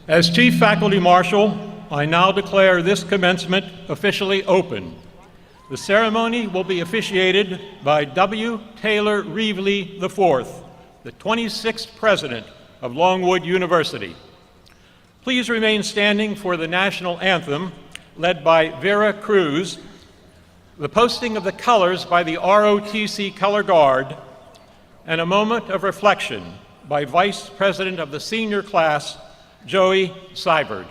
As Chief Faculty Marshal, I now declare this commencement officially open. The ceremony will be officiated by W. Taylor Reevely IV, the 26th President of Longwood University. Please remain standing for the national anthem, led by Vera Cruz, the posting of the colors by the ROTC Color Guard, and a moment of reflection by Vice President of the senior class, Joey Seibert.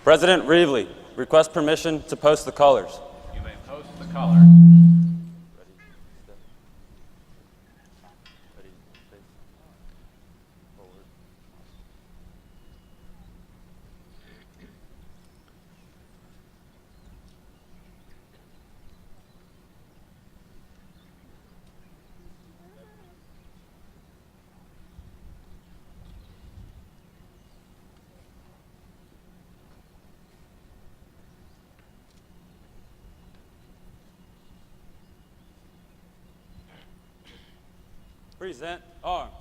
President Reevely, request permission to post the colors. You may post the color. Present arms.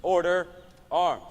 Order arms.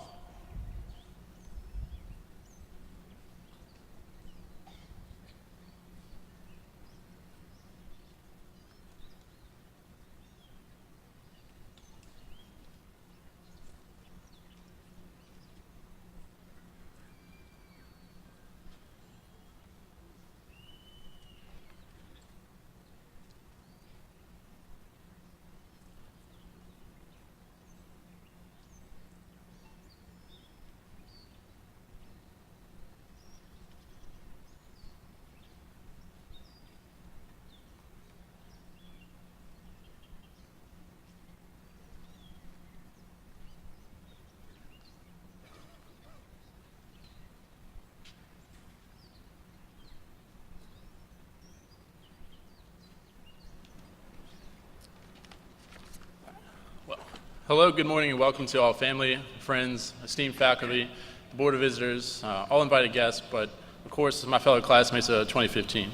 Hello, good morning, and welcome to all family, friends, esteemed faculty, the Board of Visitors, all invited guests, but of course my fellow classmates of 2015.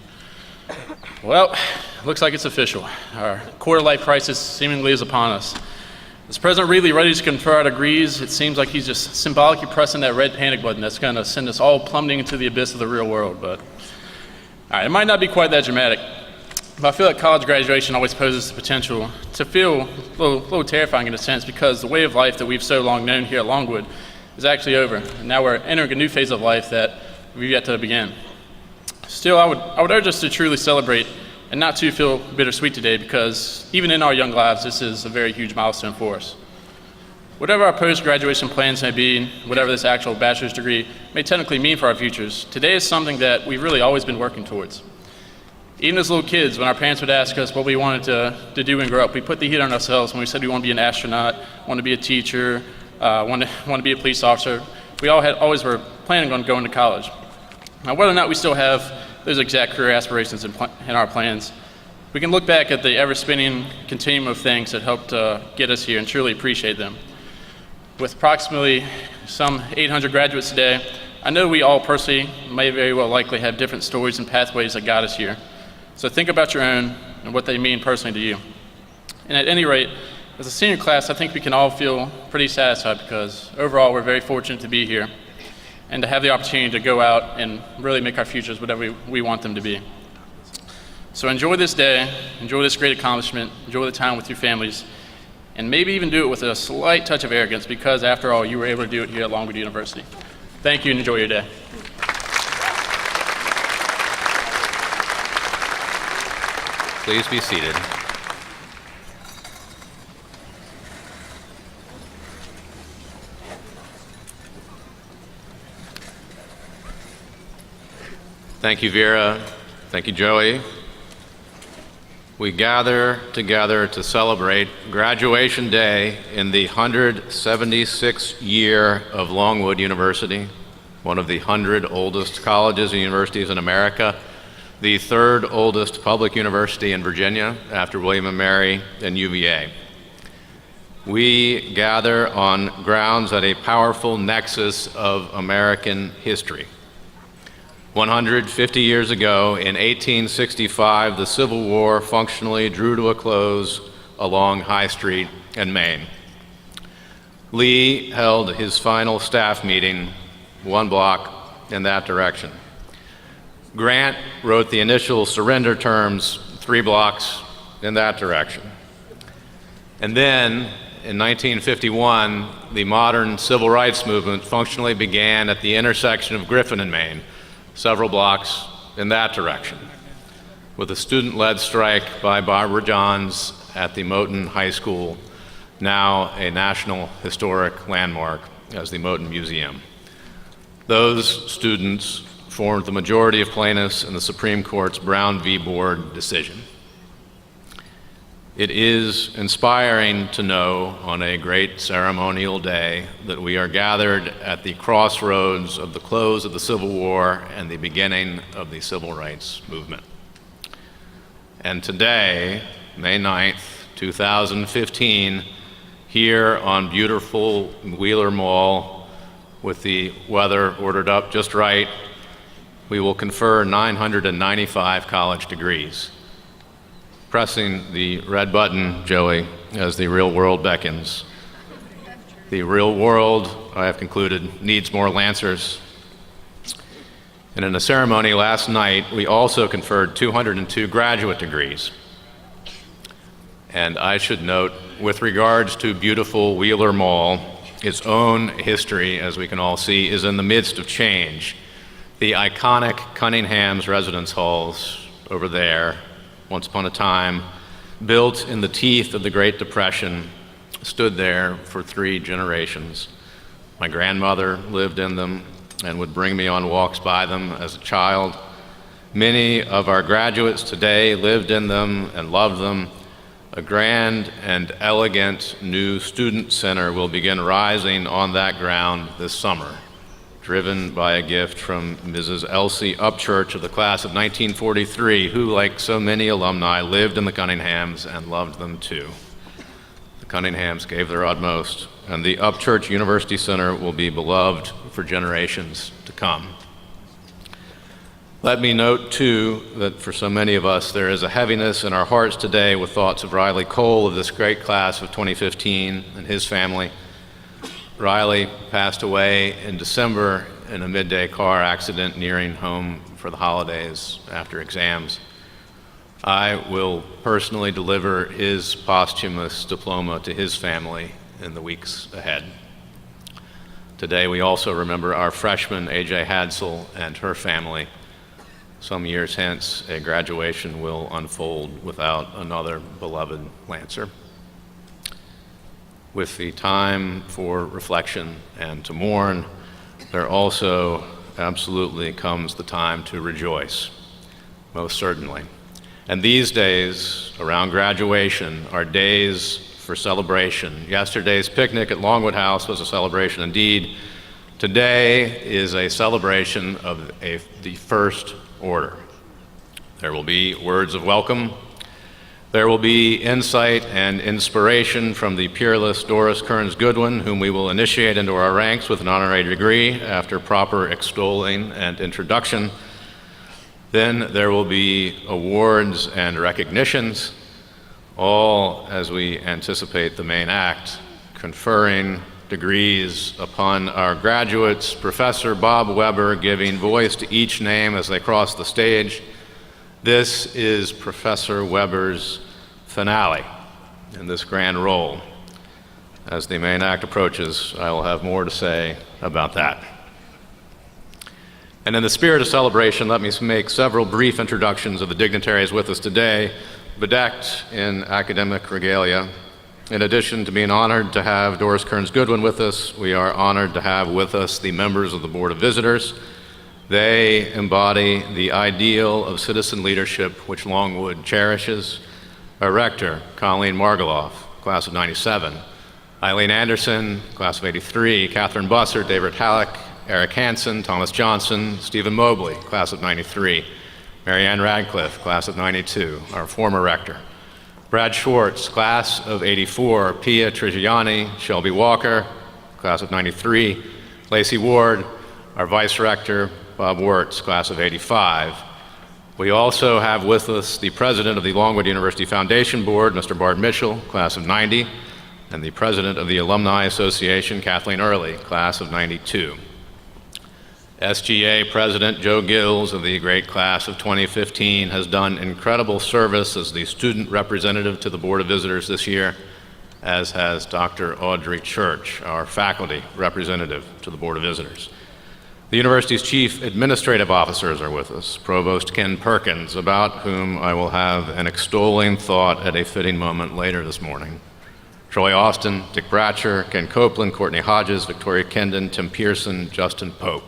Well, looks like it's official. Our quarter-life crisis seemingly is upon us. Is President Reevely ready to confer our degrees? It seems like he's just symbolically pressing that red panic button that's going to send us all plummeting into the abyss of the real world, but all right, it might not be quite that dramatic. But I feel like college graduation always poses the potential to feel a little terrifying in a sense, because the way of life that we've so long known here at Longwood is actually over. And now we're entering a new phase of life that we've yet to begin. Still, I would urge us to truly celebrate and not to feel bittersweet today, because even in our young lives, this is a very huge milestone for us. Whatever our post-graduation plans may be, whatever this actual bachelor's degree may technically mean for our futures, today is something that we've really always been working towards. Even as little kids, when our parents would ask us what we wanted to do and grow up, we put the heat on ourselves when we said we want to be an astronaut, want to be a teacher, want to be a police officer. We always were planning on going to college. Now, whether or not we still have those exact career aspirations in our plans, we can look back at the ever-spinning continuum of things that helped get us here and truly appreciate them. With approximately some 800 graduates today, I know we all personally may very well likely have different stories and pathways that got us here. So think about your own and what they mean personally to you. And at any rate, as a senior class, I think we can all feel pretty satisfied, because overall we're very fortunate to be here and to have the opportunity to go out and really make our futures whatever we want them to be. So enjoy this day, enjoy this great accomplishment, enjoy the time with your families, and maybe even do it with a slight touch of arrogance, because after all, you were able to do it here at Longwood University. Thank you and enjoy your day. Please be seated. Thank you, Vera. Thank you, Joey. We gather together to celebrate graduation day in the 176th year of Longwood University, one of the 100 oldest colleges and universities in America, the third oldest public university in Virginia after William & Mary and UVA. We gather on grounds at a powerful nexus of American history. 150 years ago, in 1865, the Civil War functionally drew to a close along High Street in Maine. Lee held his final staff meeting 1 block in that direction. Grant wrote the initial surrender terms 3 blocks in that direction. And then, in 1951, the modern civil rights movement functionally began at the intersection of Griffin and Maine, several blocks in that direction, with a student-led strike by Barbara Johns at the Moton High School, now a National Historic Landmark as the Moton Museum. Those students formed the majority of plaintiffs in the Supreme Court's Brown v. Board decision. It is inspiring to know on a great ceremonial day that we are gathered at the crossroads of the close of the Civil War and the beginning of the Civil Rights Movement. And today, May 9th, 2015, here on beautiful Wheeler Mall, with the weather ordered up just right, we will confer 995 college degrees. Pressing the red button, Joey, as the real world beckons. The real world, I have concluded, needs more Lancers. And in a ceremony last night, we also conferred 202 graduate degrees. And I should note, with regards to beautiful Wheeler Mall, its own history, as we can all see, is in the midst of change. The iconic Cunningham's residence halls over there, once upon a time, built in the teeth of the Great Depression, stood there for 3 generations. My grandmother lived in them and would bring me on walks by them as a child. Many of our graduates today lived in them and loved them. A grand and elegant new student center will begin rising on that ground this summer, driven by a gift from Mrs. Elsie Upchurch of the class of 1943, who, like so many alumni, lived in the Cunninghams and loved them too. The Cunninghams gave their utmost, and the Upchurch University Center will be beloved for generations to come. Let me note, too, that for so many of us, there is a heaviness in our hearts today with thoughts of Riley Cole of this great class of 2015 and his family. Riley passed away in December in a midday car accident nearing home for the holidays after exams. I will personally deliver his posthumous diploma to his family in the weeks ahead. Today, we also remember our freshman, A.J. Hadsel, and her family. Some years hence, a graduation will unfold without another beloved Lancer. With the time for reflection and to mourn, there also absolutely comes the time to rejoice, most certainly. And these days around graduation are days for celebration. Yesterday's picnic at Longwood House was a celebration indeed. Today is a celebration of the first order. There will be words of welcome. There will be insight and inspiration from the peerless Doris Kearns Goodwin, whom we will initiate into our ranks with an honorary degree after proper extolling and introduction. Then there will be awards and recognitions, all as we anticipate the main act, conferring degrees upon our graduates, Professor Bob Weber giving voice to each name as they cross the stage. This is Professor Weber's finale in this grand role. As the main act approaches, I will have more to say about that. And in the spirit of celebration, let me make several brief introductions of the dignitaries with us today, bedecked in academic regalia. In addition to being honored to have Doris Kearns Goodwin with us, we are honored to have with us the members of the Board of Visitors. They embody the ideal of citizen leadership which Longwood cherishes. Our rector, Colleen Margoloff, class of 97. Eileen Anderson, class of 83. Catherine Busser, David Halleck, Eric Hansen, Thomas Johnson, Stephen Mobley, class of 93. Marianne Radcliffe, class of 92, our former rector. Brad Schwartz, class of 84. Pia Trigiani, Shelby Walker, class of 93. Lacey Ward, our vice rector. Bob Wirtz, class of 85. We also have with us the president of the Longwood University Foundation Board, Mr. Bart Mitchell, class of 90, and the president of the Alumni Association, Kathleen Early, class of 92. SGA President Joe Gills of the great class of 2015 has done incredible service as the student representative to the Board of Visitors this year, as has Dr. Audrey Church, our faculty representative to the Board of Visitors. The university's chief administrative officers are with us, Provost Ken Perkins, about whom I will have an extolling thought at a fitting moment later this morning. Troy Austin, Dick Bratcher, Ken Copeland, Courtney Hodges, Victoria Kendon, Tim Pearson, Justin Pope.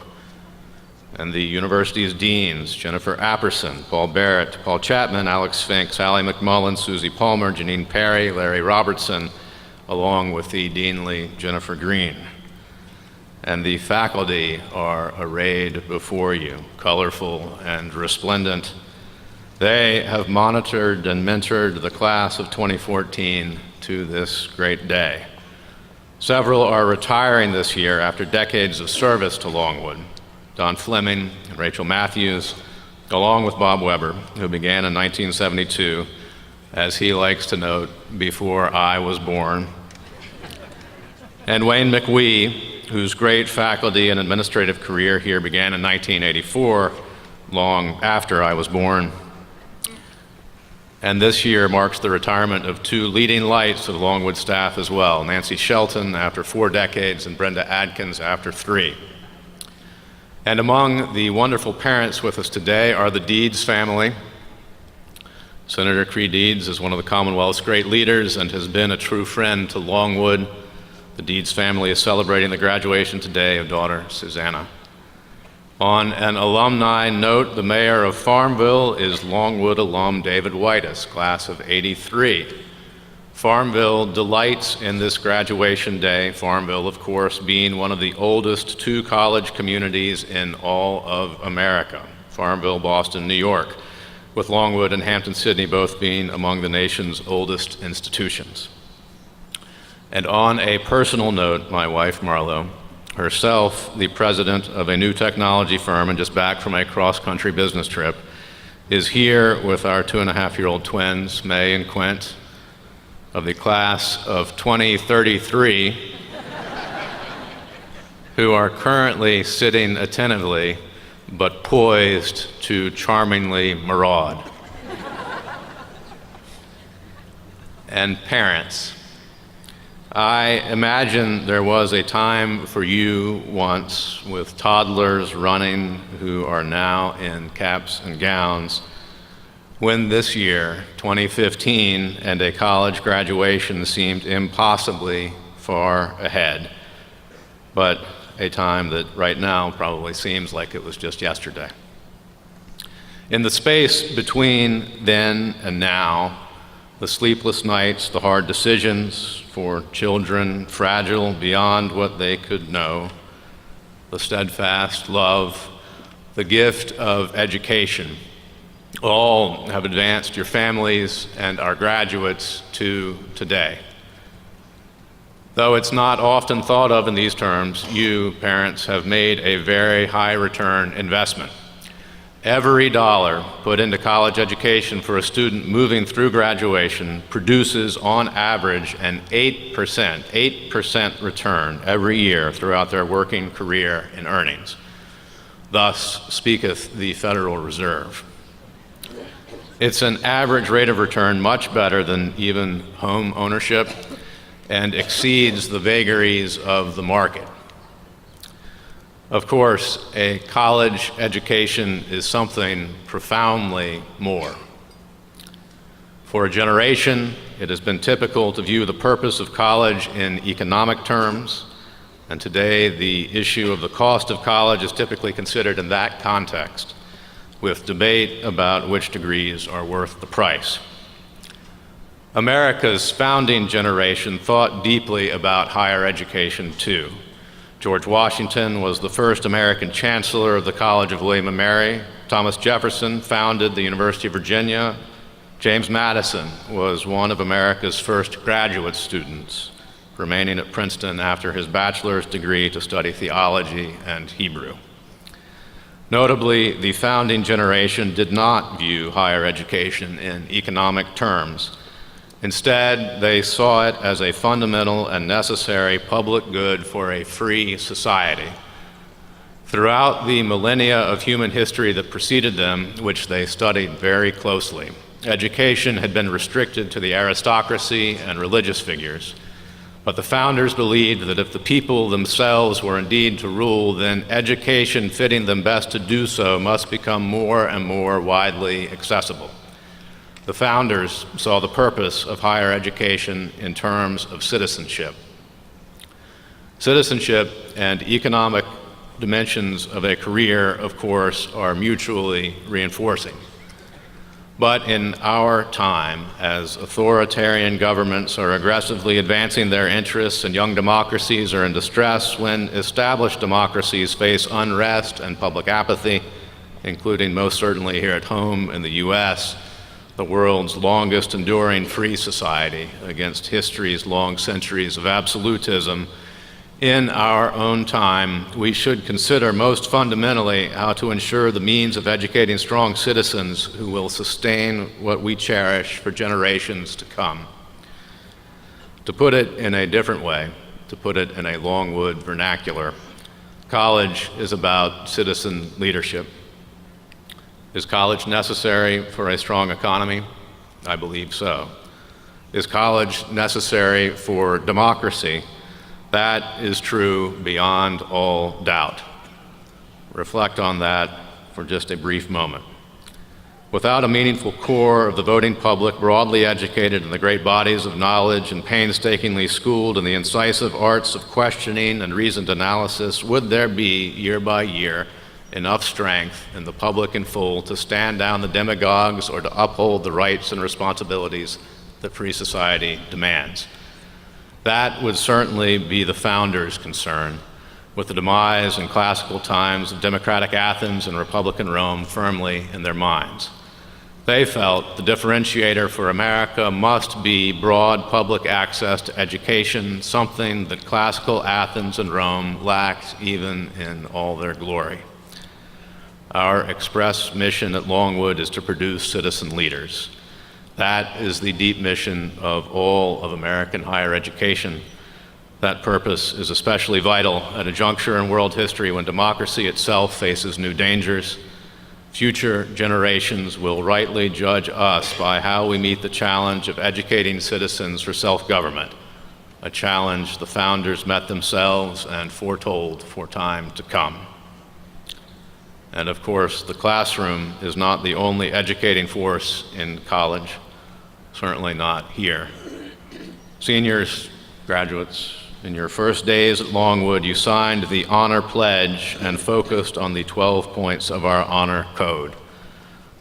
And the university's deans, Jennifer Apperson, Paul Barrett, Paul Chapman, Alex Fink, Sally McMullen, Susie Palmer, Janine Perry, Larry Robertson, along with the deanly Jennifer Green. And the faculty are arrayed before you, colorful and resplendent. They have monitored and mentored the class of 2014 to this great day. Several are retiring this year after decades of service to Longwood. Don Fleming and Rachel Matthews, along with Bob Weber, who began in 1972, as he likes to note, before I was born. And Wayne McWee, whose great faculty and administrative career here began in 1984, long after I was born. And this year marks the retirement of two leading lights of Longwood staff as well, Nancy Shelton after 4 decades and Brenda Adkins after 3. And among the wonderful parents with us today are the Deeds family. Senator Cree Deeds is one of the Commonwealth's great leaders and has been a true friend to Longwood. The Deeds family is celebrating the graduation today of daughter Susanna. On an alumni note, the mayor of Farmville is Longwood alum David Whitus, class of 83. Farmville delights in this graduation day, Farmville, of course, being one of the oldest 2 college communities in all of America, Farmville, Boston, New York, with Longwood and Hampton-Sydney both being among the nation's oldest institutions. And on a personal note, my wife, Marlo, herself the president of a new technology firm and just back from a cross-country business trip, is here with our 2.5-year-old twins, May and Quint, of the class of 2033, who are currently sitting attentively but poised to charmingly maraud. and parents. I imagine there was a time for you once with toddlers running who are now in caps and gowns when this year, 2015, and a college graduation seemed impossibly far ahead, but a time that right now probably seems like it was just yesterday. In the space between then and now, the sleepless nights, the hard decisions for children fragile beyond what they could know, the steadfast love, the gift of education, all have advanced your families and our graduates to today. Though it's not often thought of in these terms, you, parents, have made a very high return investment. Every dollar put into college education for a student moving through graduation produces, on average, an 8% return every year throughout their working career in earnings. Thus speaketh the Federal Reserve. It's an average rate of return much better than even home ownership and exceeds the vagaries of the market. Of course, a college education is something profoundly more. For a generation, it has been typical to view the purpose of college in economic terms, and today the issue of the cost of college is typically considered in that context, with debate about which degrees are worth the price. America's founding generation thought deeply about higher education too. George Washington was the first American chancellor of the College of William & Mary. Thomas Jefferson founded the University of Virginia. James Madison was one of America's first graduate students, remaining at Princeton after his bachelor's degree to study theology and Hebrew. Notably, the founding generation did not view higher education in economic terms. Instead, they saw it as a fundamental and necessary public good for a free society. Throughout the millennia of human history that preceded them, which they studied very closely, education had been restricted to the aristocracy and religious figures. But the founders believed that if the people themselves were indeed to rule, then education fitting them best to do so must become more and more widely accessible. The founders saw the purpose of higher education in terms of citizenship. Citizenship and economic dimensions of a career, of course, are mutually reinforcing. But in our time, as authoritarian governments are aggressively advancing their interests and young democracies are in distress, when established democracies face unrest and public apathy, including most certainly here at home in the US, the world's longest enduring free society against history's long centuries of absolutism, in our own time, we should consider most fundamentally how to ensure the means of educating strong citizens who will sustain what we cherish for generations to come. To put it in a different way, to put it in a Longwood vernacular, college is about citizen leadership. Is college necessary for a strong economy? I believe so. Is college necessary for democracy? That is true beyond all doubt. Reflect on that for just a brief moment. Without a meaningful core of the voting public broadly educated in the great bodies of knowledge and painstakingly schooled in the incisive arts of questioning and reasoned analysis, would there be, year by year, enough strength in the public in full to stand down the demagogues or to uphold the rights and responsibilities that free society demands? That would certainly be the founders' concern, with the demise in classical times of democratic Athens and Republican Rome firmly in their minds. They felt the differentiator for America must be broad public access to education, something that classical Athens and Rome lacked even in all their glory. Our express mission at Longwood is to produce citizen leaders. That is the deep mission of all of American higher education. That purpose is especially vital at a juncture in world history when democracy itself faces new dangers. Future generations will rightly judge us by how we meet the challenge of educating citizens for self-government, a challenge the founders met themselves and foretold for time to come. And of course, the classroom is not the only educating force in college, certainly not here. Seniors, graduates, in your first days at Longwood, you signed the Honor Pledge and focused on the 12 points of our honor code: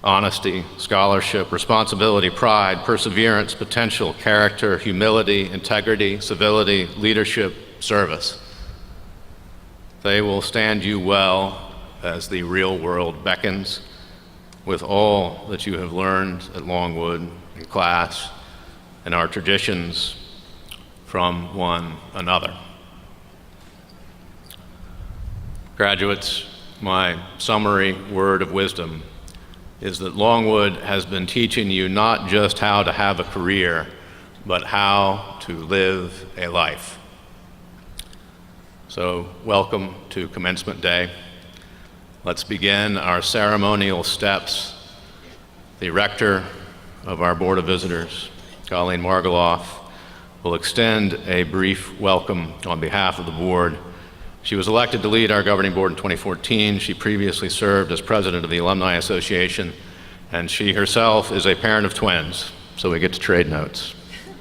honesty, scholarship, responsibility, pride, perseverance, potential, character, humility, integrity, civility, leadership, service. They will stand you well as the real world beckons, with all that you have learned at Longwood in class and our traditions from one another. Graduates, my summary word of wisdom is that Longwood has been teaching you not just how to have a career, but how to live a life. So welcome to Commencement Day. Let's begin our ceremonial steps. The rector of our Board of Visitors, Colleen Margoloff, will extend a brief welcome on behalf of the board. She was elected to lead our governing board in 2014. She previously served as president of the Alumni Association, and she herself is a parent of twins, so we get to trade notes.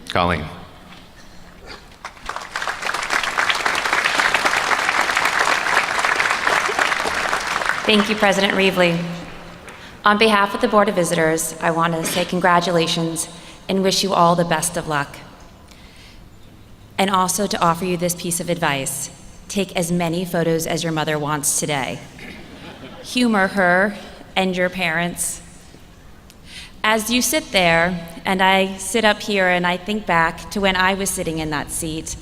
Colleen. Thank you, President Reevely. On behalf of the Board of Visitors, I want to say congratulations and wish you all the best of luck. And also to offer you this piece of advice: take as many photos as your mother wants today. Humor her and your parents. As you sit there, and I sit up here and I think back to when I was sitting in that seat,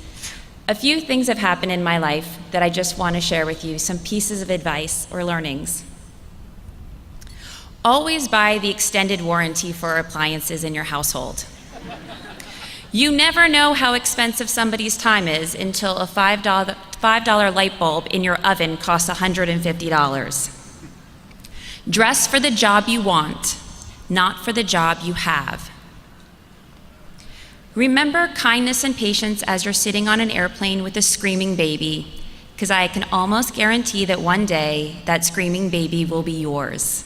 a few things have happened in my life that I just want to share with you, some pieces of advice or learnings. Always buy the extended warranty for appliances in your household. You never know how expensive somebody's time is until a $5 light bulb in your oven costs $150. Dress for the job you want, not for the job you have. Remember kindness and patience as you're sitting on an airplane with a screaming baby, because I can almost guarantee that one day that screaming baby will be yours.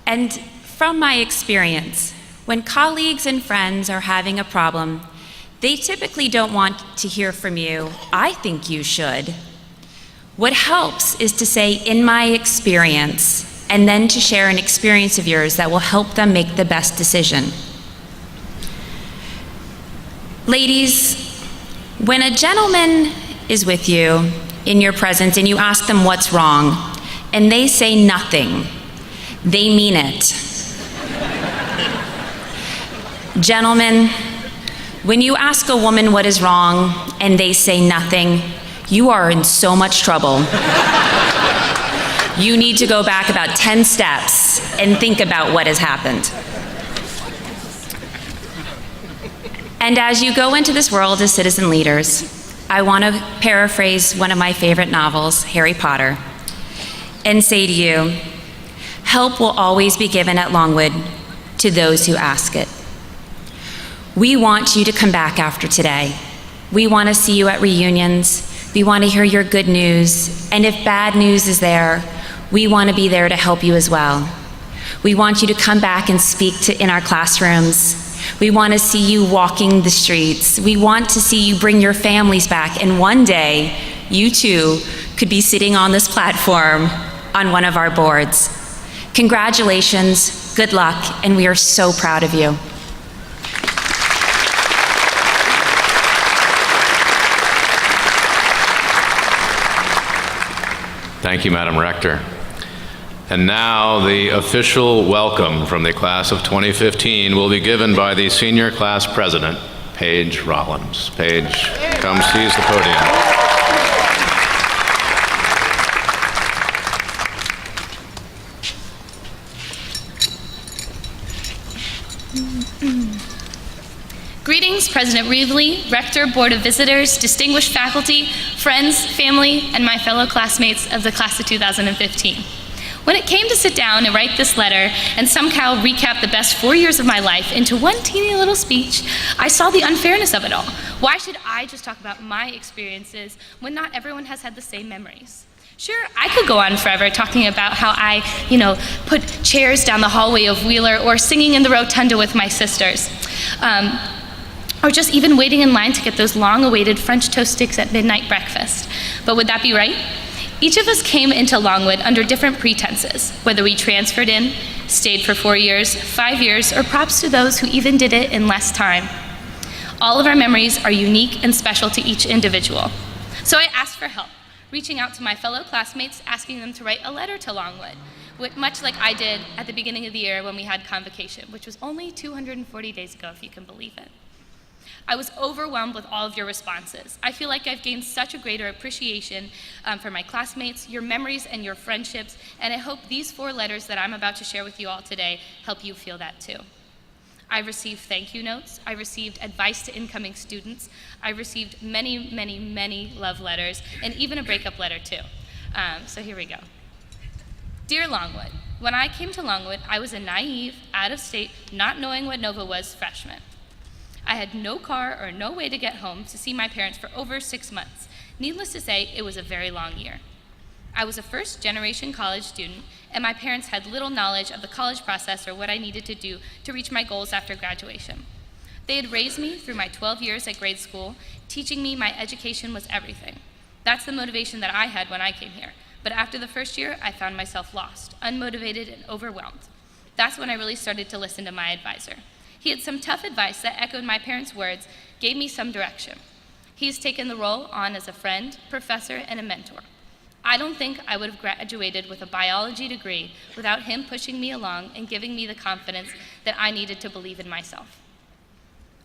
And from my experience, when colleagues and friends are having a problem, they typically don't want to hear from you, "I think you should." What helps is to say, "in my experience," and then to share an experience of yours that will help them make the best decision. Ladies, when a gentleman is with you in your presence and you ask them what's wrong, and they say nothing, they mean it. Gentlemen, when you ask a woman what is wrong and they say nothing, you are in so much trouble. You need to go back about 10 steps and think about what has happened. And as you go into this world as citizen leaders, I want to paraphrase one of my favorite novels, Harry Potter, and say to you, help will always be given at Longwood to those who ask it. We want you to come back after today. We want to see you at reunions. We want to hear your good news. And if bad news is there, we want to be there to help you as well. We want you to come back and speak in our classrooms. We want to see you walking the streets. We want to see you bring your families back. And one day, you too could be sitting on this platform on one of our boards. Congratulations, good luck, and we are so proud of you. Thank you, Madam Rector. And now the official welcome from the class of 2015 will be given by the senior class president, Paige Rollins. Paige, come seize the podium. Greetings, President Reevely, Rector, Board of Visitors, distinguished faculty, friends, family, and my fellow classmates of the class of 2015. When it came to sit down and write this letter and somehow recap the best 4 years of my life into one teeny little speech, I saw the unfairness of it all. Why should I just talk about my experiences when not everyone has had the same memories? Sure, I could go on forever talking about how I, put chairs down the hallway of Wheeler or singing in the rotunda with my sisters. Or just even waiting in line to get those long-awaited French toast sticks at midnight breakfast. But would that be right? Each of us came into Longwood under different pretenses, whether we transferred in, stayed for 4 years, 5 years, or props to those who even did it in less time. All of our memories are unique and special to each individual. So I asked for help, reaching out to my fellow classmates, asking them to write a letter to Longwood, much like I did at the beginning of the year when we had convocation, which was only 240 days ago, if you can believe it. I was overwhelmed with all of your responses. I feel like I've gained such a greater appreciation for my classmates, your memories, and your friendships, and I hope these 4 letters that I'm about to share with you all today help you feel that too. I received thank you notes, I received advice to incoming students, I received many, many, many love letters, and even a breakup letter too. So here we go. Dear Longwood, when I came to Longwood, I was a naive, out-of-state, not knowing what Nova was freshman. I had no car or no way to get home to see my parents for over 6 months. Needless to say, it was a very long year. I was a first-generation college student, and my parents had little knowledge of the college process or what I needed to do to reach my goals after graduation. They had raised me through my 12 years at grade school, teaching me my education was everything. That's the motivation that I had when I came here. But after the first year, I found myself lost, unmotivated, and overwhelmed. That's when I really started to listen to my advisor. He had some tough advice that echoed my parents' words, gave me some direction. He's taken the role on as a friend, professor, and a mentor. I don't think I would have graduated with a biology degree without him pushing me along and giving me the confidence that I needed to believe in myself.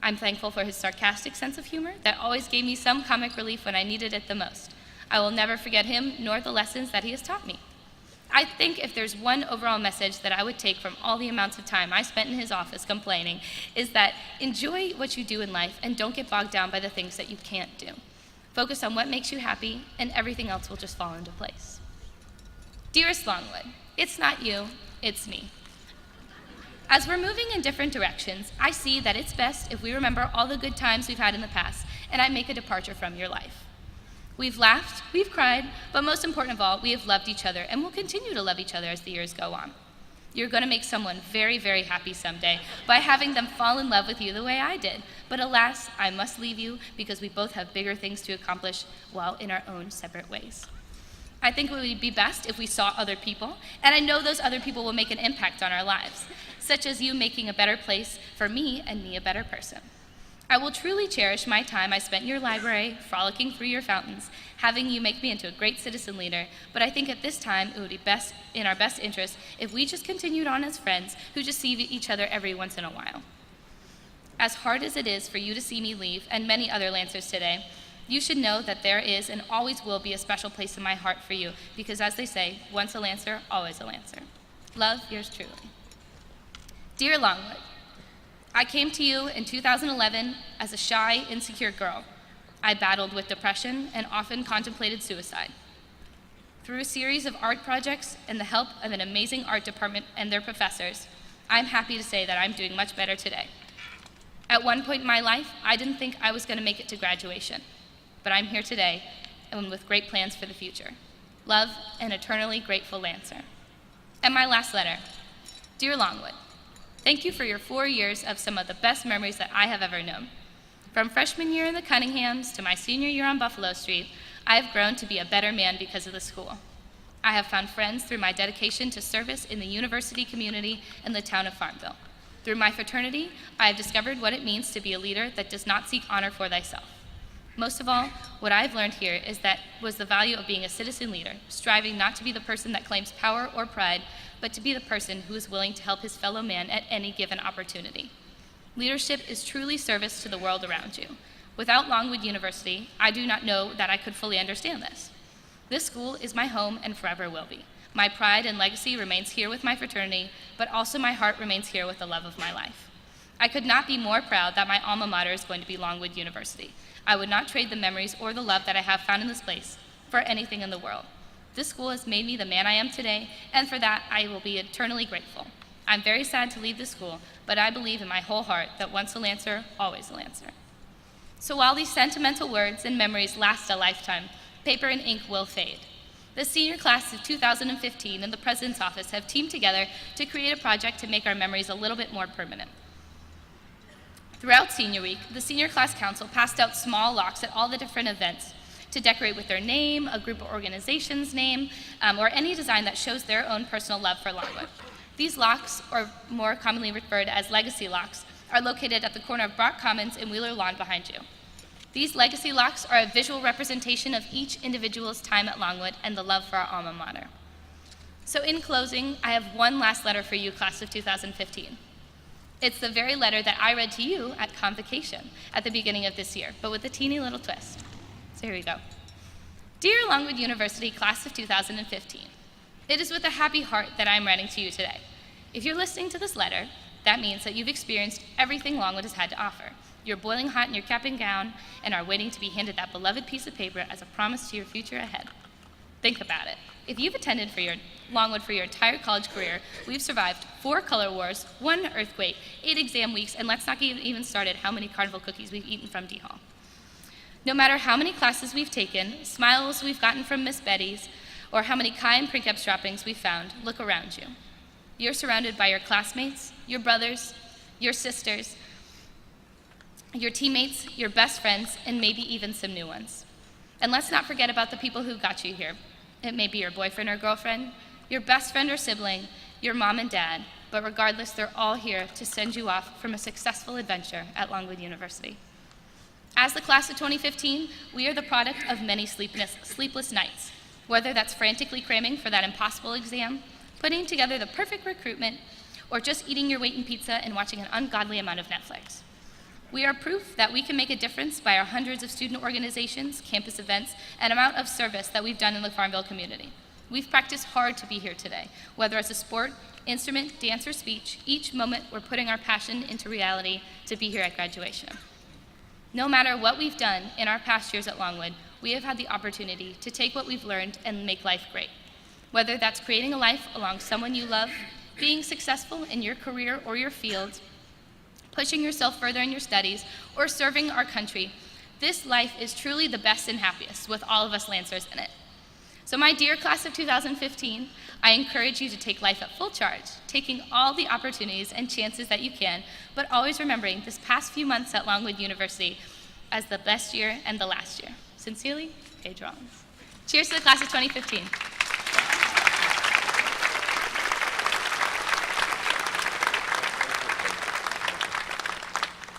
I'm thankful for his sarcastic sense of humor that always gave me some comic relief when I needed it the most. I will never forget him nor the lessons that he has taught me. I think if there's one overall message that I would take from all the amounts of time I spent in his office complaining, is that enjoy what you do in life and don't get bogged down by the things that you can't do. Focus on what makes you happy and everything else will just fall into place. Dearest Longwood, it's not you, it's me. As we're moving in different directions, I see that it's best if we remember all the good times we've had in the past and I make a departure from your life. We've laughed, we've cried, but most important of all, we have loved each other and will continue to love each other as the years go on. You're going to make someone very, very happy someday by having them fall in love with you the way I did. But alas, I must leave you because we both have bigger things to accomplish while in our own separate ways. I think it would be best if we saw other people, and I know those other people will make an impact on our lives, such as you making a better place for me and me a better person. I will truly cherish my time I spent in your library, frolicking through your fountains, having you make me into a great citizen leader, but I think at this time it would be best in our best interest if we just continued on as friends who just see each other every once in a while. As hard as it is for you to see me leave, and many other Lancers today, you should know that there is and always will be a special place in my heart for you, because as they say, once a Lancer, always a Lancer. Love, yours truly. Dear Longwood, I came to you in 2011 as a shy, insecure girl. I battled with depression and often contemplated suicide. Through a series of art projects and the help of an amazing art department and their professors, I'm happy to say that I'm doing much better today. At one point in my life, I didn't think I was going to make it to graduation, but I'm here today and with great plans for the future. Love, an eternally grateful Lancer. And my last letter. Dear Longwood, thank you for your 4 years of some of the best memories that I have ever known. From freshman year in the Cunninghams to my senior year on Buffalo Street, I have grown to be a better man because of the school. I have found friends through my dedication to service in the university community and the town of Farmville. Through my fraternity, I have discovered what it means to be a leader that does not seek honor for thyself. Most of all, what I've learned here was the value of being a citizen leader, striving not to be the person that claims power or pride, but to be the person who is willing to help his fellow man at any given opportunity. Leadership is truly service to the world around you. Without Longwood University, I do not know that I could fully understand this. This school is my home and forever will be. My pride and legacy remains here with my fraternity, but also my heart remains here with the love of my life. I could not be more proud that my alma mater is going to be Longwood University. I would not trade the memories or the love that I have found in this place for anything in the world. This school has made me the man I am today, and for that I will be eternally grateful. I'm very sad to leave this school, but I believe in my whole heart that once a Lancer, always a Lancer. So while these sentimental words and memories last a lifetime, paper and ink will fade. The senior class of 2015 and the President's Office have teamed together to create a project to make our memories a little bit more permanent. Throughout Senior Week, the Senior Class Council passed out small locks at all the different events to decorate with their name, a group or organization's name, or any design that shows their own personal love for Longwood. These locks, or more commonly referred as legacy locks, are located at the corner of Brock Commons and Wheeler Lawn behind you. These legacy locks are a visual representation of each individual's time at Longwood and the love for our alma mater. So in closing, I have one last letter for you, class of 2015. It's the very letter that I read to you at convocation at the beginning of this year, but with a teeny little twist. So here we go. Dear Longwood University, class of 2015, it is with a happy heart that I am writing to you today. If you're listening to this letter, that means that you've experienced everything Longwood has had to offer. You're boiling hot in your cap and gown and are waiting to be handed that beloved piece of paper as a promise to your future ahead. Think about it. If you've attended Longwood for your entire college career, we've survived 4 color wars, 1 earthquake, 8 exam weeks, and let's not get even started how many carnival cookies we've eaten from D Hall. No matter how many classes we've taken, smiles we've gotten from Miss Betty's, or how many Chi and Precap droppings we've found, look around you. You're surrounded by your classmates, your brothers, your sisters, your teammates, your best friends, and maybe even some new ones. And let's not forget about the people who got you here. It may be your boyfriend or girlfriend, your best friend or sibling, your mom and dad, but regardless, they're all here to send you off from a successful adventure at Longwood University. As the class of 2015, we are the product of many sleepless nights, whether that's frantically cramming for that impossible exam, putting together the perfect recruitment, or just eating your weight in pizza and watching an ungodly amount of Netflix. We are proof that we can make a difference by our hundreds of student organizations, campus events, and amount of service that we've done in the Farmville community. We've practiced hard to be here today, whether it's a sport, instrument, dance, or speech. Each moment we're putting our passion into reality to be here at graduation. No matter what we've done in our past years at Longwood, we have had the opportunity to take what we've learned and make life great. Whether that's creating a life along someone you love, being successful in your career or your field, pushing yourself further in your studies, or serving our country, this life is truly the best and happiest with all of us Lancers in it. So my dear class of 2015, I encourage you to take life at full charge, taking all the opportunities and chances that you can, but always remembering this past few months at Longwood University as the best year and the last year. Sincerely, Paige Rollins. Cheers to the class of 2015.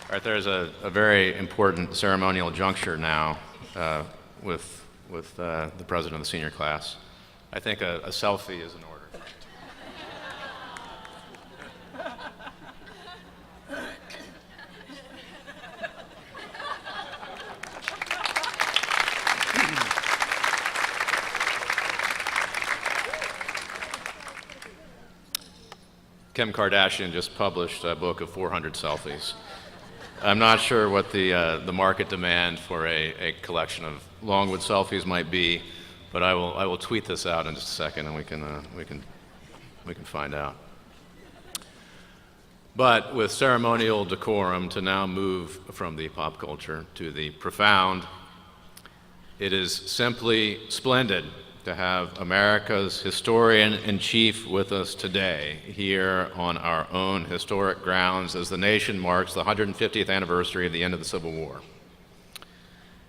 All right, there's a very important ceremonial juncture now with the president of the senior class. I think a selfie is in order. Kim Kardashian just published a book of 400 selfies. I'm not sure what the market demand for a collection of Longwood selfies might be, but I will tweet this out in just a second, and we can find out. But with ceremonial decorum, to now move from the pop culture to the profound, it is simply splendid to have America's historian-in-chief with us today here on our own historic grounds as the nation marks the 150th anniversary of the end of the Civil War.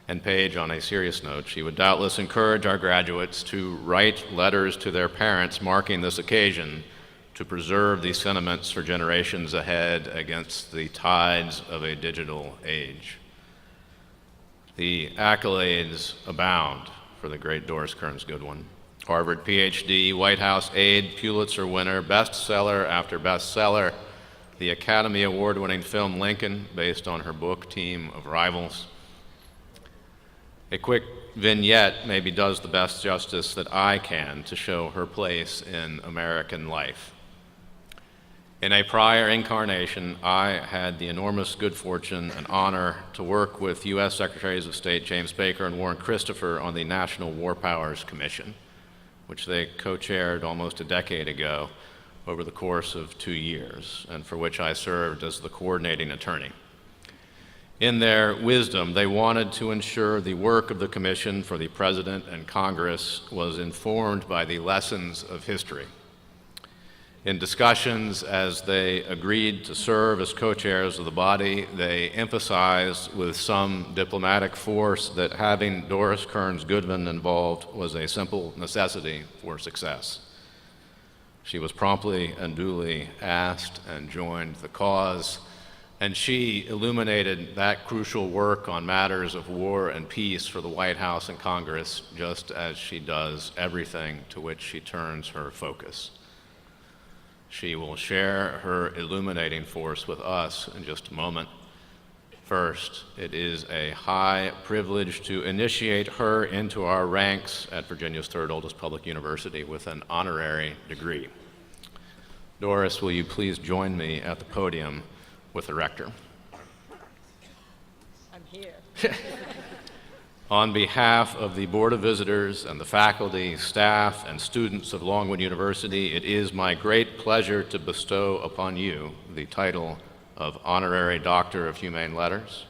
And Paige, on a serious note, she would doubtless encourage our graduates to write letters to their parents marking this occasion to preserve these sentiments for generations ahead against the tides of a digital age. The accolades abound for the great Doris Kearns Goodwin. Harvard PhD, White House aide, Pulitzer winner, bestseller after bestseller, the Academy Award-winning film Lincoln, based on her book Team of Rivals. A quick vignette maybe does the best justice that I can to show her place in American life. In a prior incarnation, I had the enormous good fortune and honor to work with U.S. Secretaries of State James Baker and Warren Christopher on the National War Powers Commission, which they co-chaired almost a decade ago over the course of 2 years, and for which I served as the coordinating attorney. In their wisdom, they wanted to ensure the work of the Commission for the President and Congress was informed by the lessons of history. In discussions as they agreed to serve as co-chairs of the body, they emphasized with some diplomatic force that having Doris Kearns Goodwin involved was a simple necessity for success. She was promptly and duly asked and joined the cause, and she illuminated that crucial work on matters of war and peace for the White House and Congress, just as she does everything to which she turns her focus. She will share her illuminating force with us in just a moment. First, it is a high privilege to initiate her into our ranks at Virginia's third oldest public university with an honorary degree. Doris, will you please join me at the podium with the rector? I'm here. On behalf of the Board of Visitors and the faculty, staff, and students of Longwood University, it is my great pleasure to bestow upon you the title of Honorary Doctor of Humane Letters.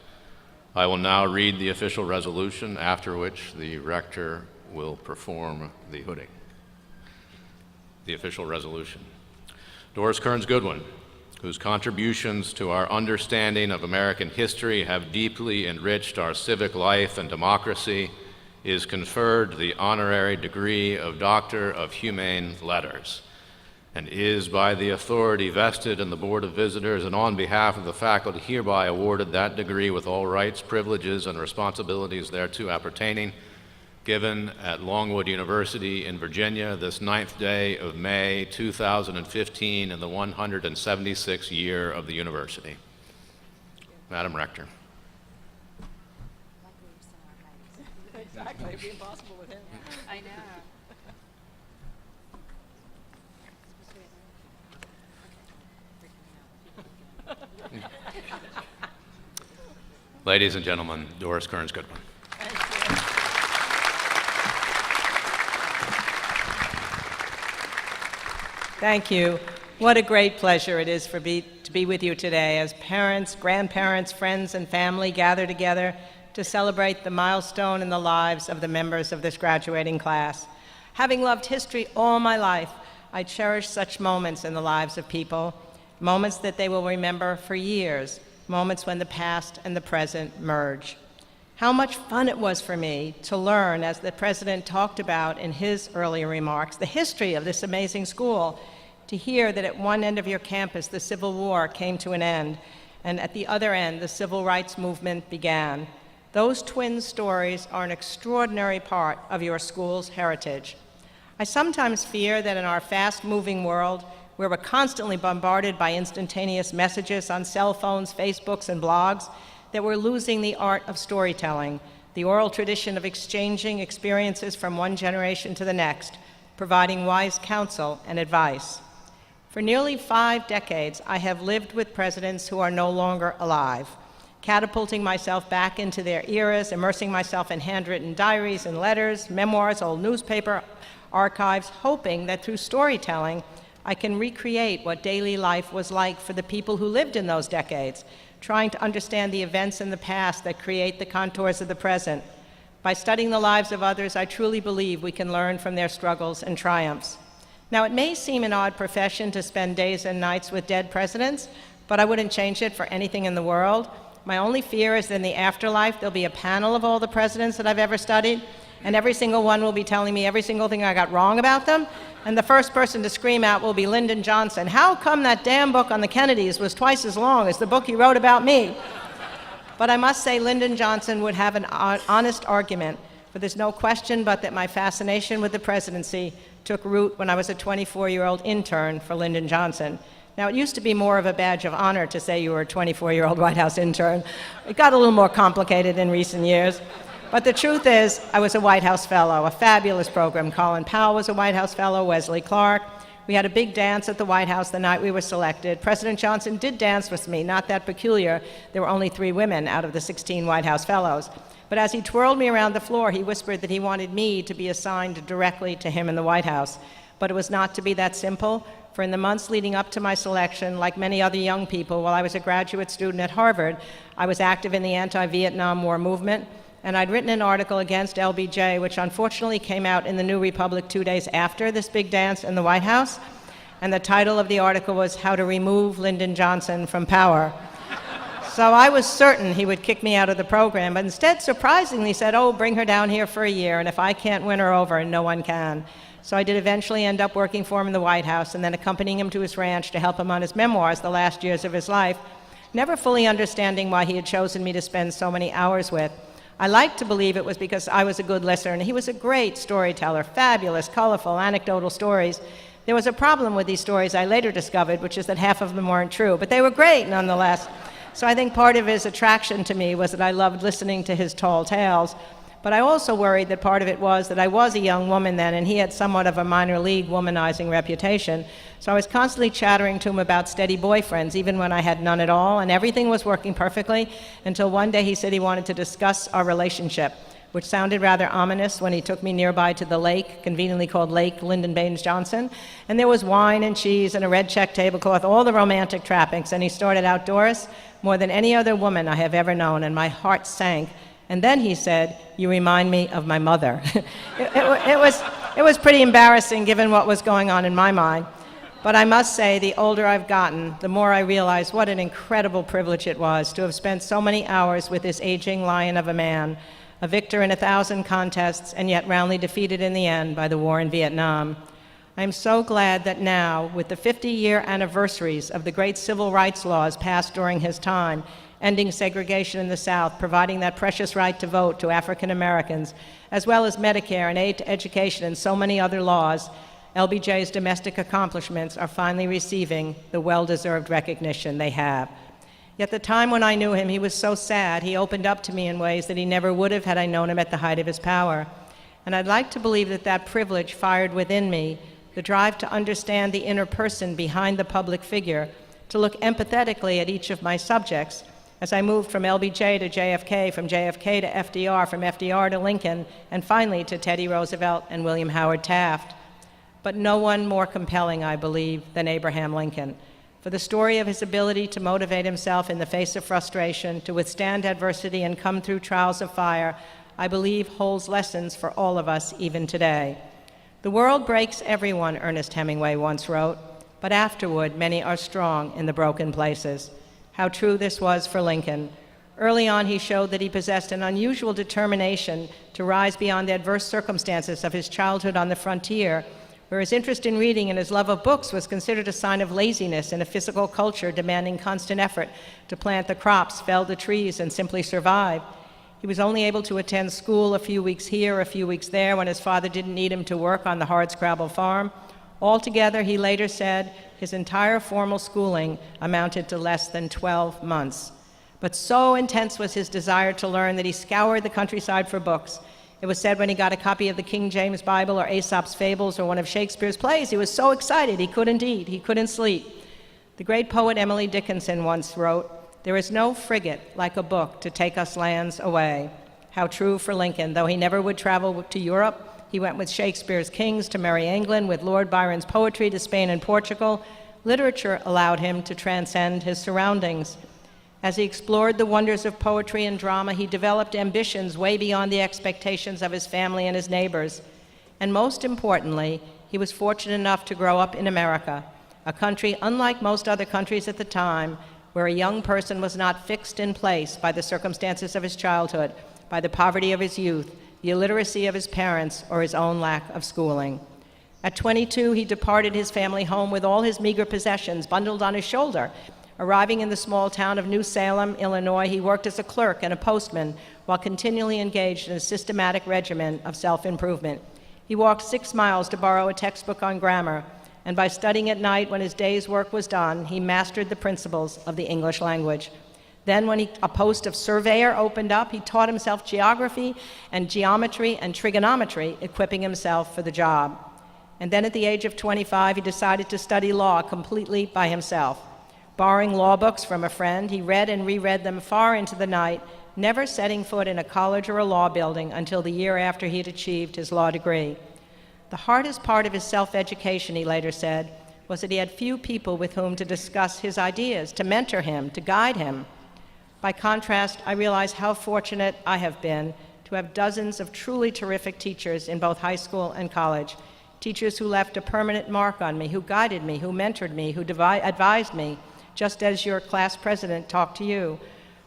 I will now read the official resolution, after which the rector will perform the hooding. The official resolution. Doris Kearns Goodwin, whose contributions to our understanding of American history have deeply enriched our civic life and democracy, is conferred the honorary degree of Doctor of Humane Letters, and is, by the authority vested in the Board of Visitors and on behalf of the faculty, hereby awarded that degree with all rights, privileges, and responsibilities thereto appertaining, given at Longwood University in Virginia this 9th day of May 2015 in the 176th year of the university. Madam Rector. Exactly, it'd be impossible with him. I know. Ladies and gentlemen, Doris Kearns Goodwin. Thank you. What a great pleasure it is to be with you today as parents, grandparents, friends, and family gather together to celebrate the milestone in the lives of the members of this graduating class. Having loved history all my life, I cherish such moments in the lives of people, moments that they will remember for years, moments when the past and the present merge. How much fun it was for me to learn, as the president talked about in his earlier remarks, the history of this amazing school, to hear that at one end of your campus the Civil War came to an end, and at the other end the Civil Rights Movement began. Those twin stories are an extraordinary part of your school's heritage. I sometimes fear that in our fast-moving world, where we're constantly bombarded by instantaneous messages on cell phones, Facebooks, and blogs, that we're losing the art of storytelling, the oral tradition of exchanging experiences from one generation to the next, providing wise counsel and advice. For nearly 5 decades, I have lived with presidents who are no longer alive, catapulting myself back into their eras, immersing myself in handwritten diaries and letters, memoirs, old newspaper archives, hoping that through storytelling, I can recreate what daily life was like for the people who lived in those decades, trying to understand the events in the past that create the contours of the present. By studying the lives of others, I truly believe we can learn from their struggles and triumphs. Now, it may seem an odd profession to spend days and nights with dead presidents, but I wouldn't change it for anything in the world. My only fear is that in the afterlife, there'll be a panel of all the presidents that I've ever studied, and every single one will be telling me every single thing I got wrong about them, and the first person to scream out will be Lyndon Johnson. How come that damn book on the Kennedys was twice as long as the book he wrote about me? But I must say Lyndon Johnson would have an honest argument, for there's no question but that my fascination with the presidency took root when I was a 24-year-old intern for Lyndon Johnson. Now, it used to be more of a badge of honor to say you were a 24-year-old White House intern. It got a little more complicated in recent years. But the truth is, I was a White House Fellow, a fabulous program. Colin Powell was a White House Fellow, Wesley Clark. We had a big dance at the White House the night we were selected. President Johnson did dance with me, not that peculiar. There were only 3 women out of the 16 White House Fellows. But as he twirled me around the floor, he whispered that he wanted me to be assigned directly to him in the White House. But it was not to be that simple, for in the months leading up to my selection, like many other young people, while I was a graduate student at Harvard, I was active in the anti-Vietnam War movement, and I'd written an article against LBJ, which unfortunately came out in the New Republic 2 days after this big dance in the White House. And the title of the article was How to Remove Lyndon Johnson from Power. So I was certain he would kick me out of the program, but instead surprisingly said, oh, bring her down here for a year, and if I can't win her over, no one can. So I did eventually end up working for him in the White House and then accompanying him to his ranch to help him on his memoirs the last years of his life, never fully understanding why he had chosen me to spend so many hours with. I like to believe it was because I was a good listener, and he was a great storyteller, fabulous, colorful, anecdotal stories. There was a problem with these stories I later discovered, which is that half of them weren't true, but they were great nonetheless. So I think part of his attraction to me was that I loved listening to his tall tales. But I also worried that part of it was that I was a young woman then, and he had somewhat of a minor league womanizing reputation. So I was constantly chattering to him about steady boyfriends, even when I had none at all, and everything was working perfectly, until one day he said he wanted to discuss our relationship, which sounded rather ominous when he took me nearby to the lake, conveniently called Lake Lyndon Baines Johnson. And there was wine and cheese and a red check tablecloth, all the romantic trappings, and he started outdoors more than any other woman I have ever known, and my heart sank. And then he said, you remind me of my mother. It was pretty embarrassing given what was going on in my mind. But I must say, the older I've gotten, the more I realize what an incredible privilege it was to have spent so many hours with this aging lion of a man, a victor in 1,000 contests, and yet roundly defeated in the end by the war in Vietnam. I am so glad that now, with the 50-year anniversaries of the great civil rights laws passed during his time, ending segregation in the South, providing that precious right to vote to African Americans, as well as Medicare and aid to education and so many other laws, LBJ's domestic accomplishments are finally receiving the well-deserved recognition they have. Yet the time when I knew him, he was so sad, he opened up to me in ways that he never would have had I known him at the height of his power. And I'd like to believe that that privilege fired within me the drive to understand the inner person behind the public figure, to look empathetically at each of my subjects, as I moved from LBJ to JFK, from JFK to FDR, from FDR to Lincoln, and finally to Teddy Roosevelt and William Howard Taft. But no one more compelling, I believe, than Abraham Lincoln. For the story of his ability to motivate himself in the face of frustration, to withstand adversity and come through trials of fire, I believe holds lessons for all of us even today. The world breaks everyone, Ernest Hemingway once wrote, but afterward many are strong in the broken places. How true this was for Lincoln. Early on, he showed that he possessed an unusual determination to rise beyond the adverse circumstances of his childhood on the frontier, where his interest in reading and his love of books was considered a sign of laziness in a physical culture demanding constant effort to plant the crops, fell the trees, and simply survive. He was only able to attend school a few weeks here, a few weeks there, when his father didn't need him to work on the hardscrabble farm. Altogether, he later said, his entire formal schooling amounted to less than 12 months. But so intense was his desire to learn that he scoured the countryside for books. It was said when he got a copy of the King James Bible or Aesop's Fables or one of Shakespeare's plays, he was so excited he couldn't eat, he couldn't sleep. The great poet Emily Dickinson once wrote, "There is no frigate like a book to take us lands away." How true for Lincoln. Though he never would travel to Europe, he went with Shakespeare's kings to merry England, with Lord Byron's poetry to Spain and Portugal. Literature allowed him to transcend his surroundings. As he explored the wonders of poetry and drama, he developed ambitions way beyond the expectations of his family and his neighbors. And most importantly, he was fortunate enough to grow up in America, a country unlike most other countries at the time, where a young person was not fixed in place by the circumstances of his childhood, by the poverty of his youth, the illiteracy of his parents, or his own lack of schooling. At 22, he departed his family home with all his meager possessions bundled on his shoulder. Arriving in the small town of New Salem, Illinois, he worked as a clerk and a postman while continually engaged in a systematic regimen of self-improvement. He walked 6 miles to borrow a textbook on grammar, and by studying at night when his day's work was done, he mastered the principles of the English language. Then when a post of surveyor opened up, he taught himself geography and geometry and trigonometry, equipping himself for the job. And then at the age of 25, he decided to study law completely by himself. Borrowing law books from a friend, he read and reread them far into the night never setting foot in a college or a law building until the year after he had achieved his law degree. The hardest part of his self-education, he later said, was that he had few people with whom to discuss his ideas, to mentor him, to guide him. By contrast, I realize how fortunate I have been to have dozens of truly terrific teachers in both high school and college, teachers who left a permanent mark on me, who guided me, who mentored me, who advised me, just as your class president talked to you.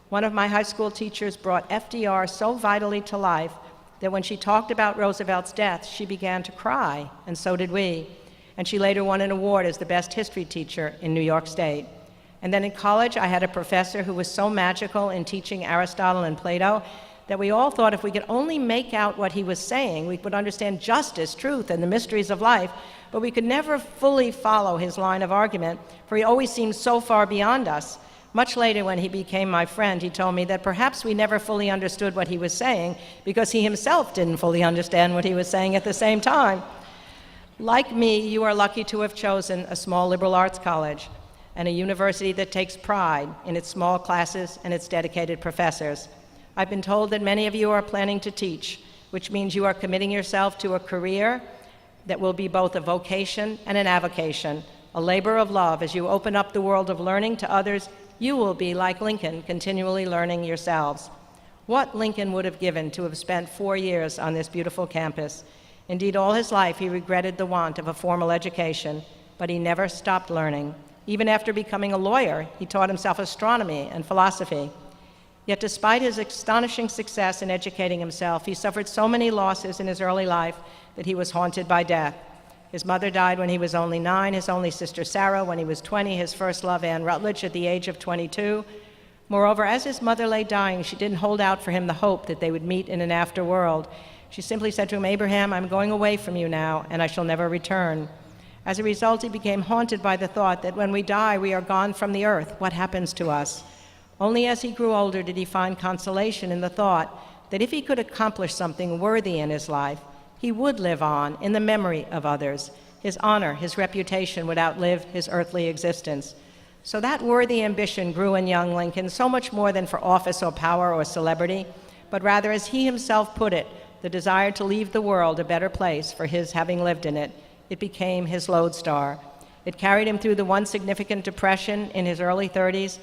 One of my high school teachers brought FDR so vitally to life that when she talked about Roosevelt's death, she began to cry, and so did we. And she later won an award as the best history teacher in New York State. And then in college, I had a professor who was so magical in teaching Aristotle and Plato that we all thought if we could only make out what he was saying, we would understand justice, truth, and the mysteries of life, but we could never fully follow his line of argument, for he always seemed so far beyond us. Much later, when he became my friend, he told me that perhaps we never fully understood what he was saying because he himself didn't fully understand what he was saying at the same time. Like me, you are lucky to have chosen a small liberal arts college and a university that takes pride in its small classes and its dedicated professors. I've been told that many of you are planning to teach, which means you are committing yourself to a career that will be both a vocation and an avocation, a labor of love. As you open up the world of learning to others, you will be, like Lincoln, continually learning yourselves. What Lincoln would have given to have spent 4 years on this beautiful campus. Indeed, all his life he regretted the want of a formal education, but he never stopped learning. Even after becoming a lawyer, he taught himself astronomy and philosophy. Yet despite his astonishing success in educating himself, he suffered so many losses in his early life that he was haunted by death. His mother died when he was only 9, his only sister Sarah when he was 20, his first love Anne Rutledge at the age of 22. Moreover, as his mother lay dying, she didn't hold out for him the hope that they would meet in an afterworld. She simply said to him, "Abraham, I'm going away from you now, and I shall never return." As a result, he became haunted by the thought that when we die, we are gone from the earth. What happens to us? Only as he grew older did he find consolation in the thought that if he could accomplish something worthy in his life, he would live on in the memory of others. His honor, his reputation would outlive his earthly existence. So that worthy ambition grew in young Lincoln, so much more than for office or power or celebrity, but rather, as he himself put it, the desire to leave the world a better place for his having lived in it. It became his lodestar. It carried him through the one significant depression in his early 30s,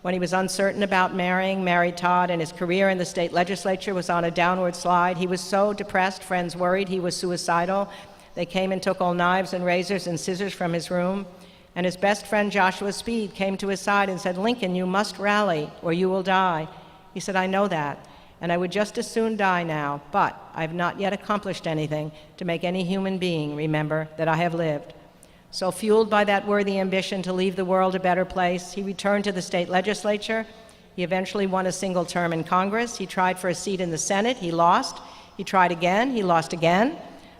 when he was uncertain about married Todd, and his career in the state legislature was on a downward slide. He was so depressed, friends worried he was suicidal. They came and took all knives and razors and scissors from his room. And his best friend Joshua Speed came to his side and said, "Lincoln, you must rally or you will die." He said, "I know that, and I would just as soon die now, but I have not yet accomplished anything to make any human being remember that I have lived." So fueled by that worthy ambition to leave the world a better place, he returned to the state legislature. He eventually won a single term in Congress. He tried for a seat in the Senate. He lost. He tried again. He lost again.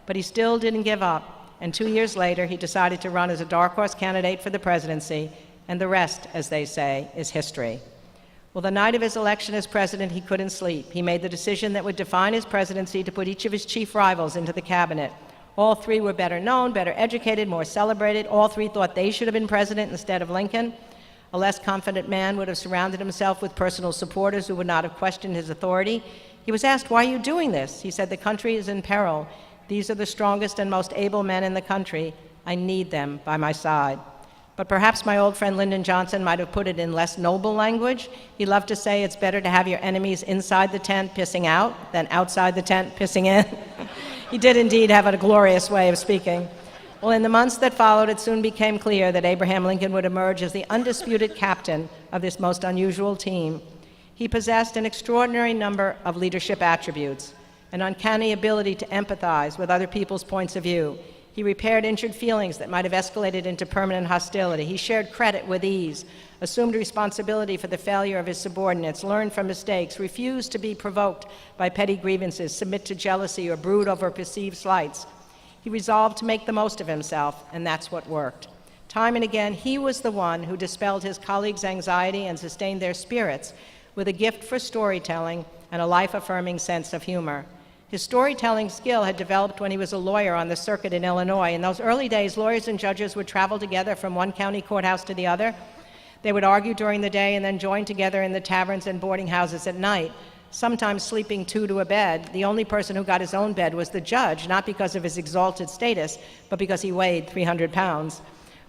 But he still didn't give up. And 2 years later, he decided to run as a dark horse candidate for the presidency. And the rest, as they say, is history. Well, the night of his election as president, he couldn't sleep. He made the decision that would define his presidency to put each of his chief rivals into the cabinet. All three were better known, better educated, more celebrated. All three thought they should have been president instead of Lincoln. A less confident man would have surrounded himself with personal supporters who would not have questioned his authority. He was asked, "Why are you doing this?" He said, "The country is in peril. These are the strongest and most able men in the country. I need them by my side." But perhaps my old friend Lyndon Johnson might have put it in less noble language. He loved to say it's better to have your enemies inside the tent pissing out than outside the tent pissing in. He did indeed have a glorious way of speaking. Well, in the months that followed, it soon became clear that Abraham Lincoln would emerge as the undisputed captain of this most unusual team. He possessed an extraordinary number of leadership attributes, an uncanny ability to empathize with other people's points of view. He repaired injured feelings that might have escalated into permanent hostility. He shared credit with ease, assumed responsibility for the failure of his subordinates, learned from mistakes, refused to be provoked by petty grievances, submit to jealousy, or brood over perceived slights. He resolved to make the most of himself, and that's what worked. Time and again, he was the one who dispelled his colleagues' anxiety and sustained their spirits with a gift for storytelling and a life-affirming sense of humor. His storytelling skill had developed when he was a lawyer on the circuit in Illinois. In those early days, lawyers and judges would travel together from one county courthouse to the other. They would argue during the day and then join together in the taverns and boarding houses at night, sometimes sleeping two to a bed. The only person who got his own bed was the judge, not because of his exalted status, but because he weighed 300 pounds.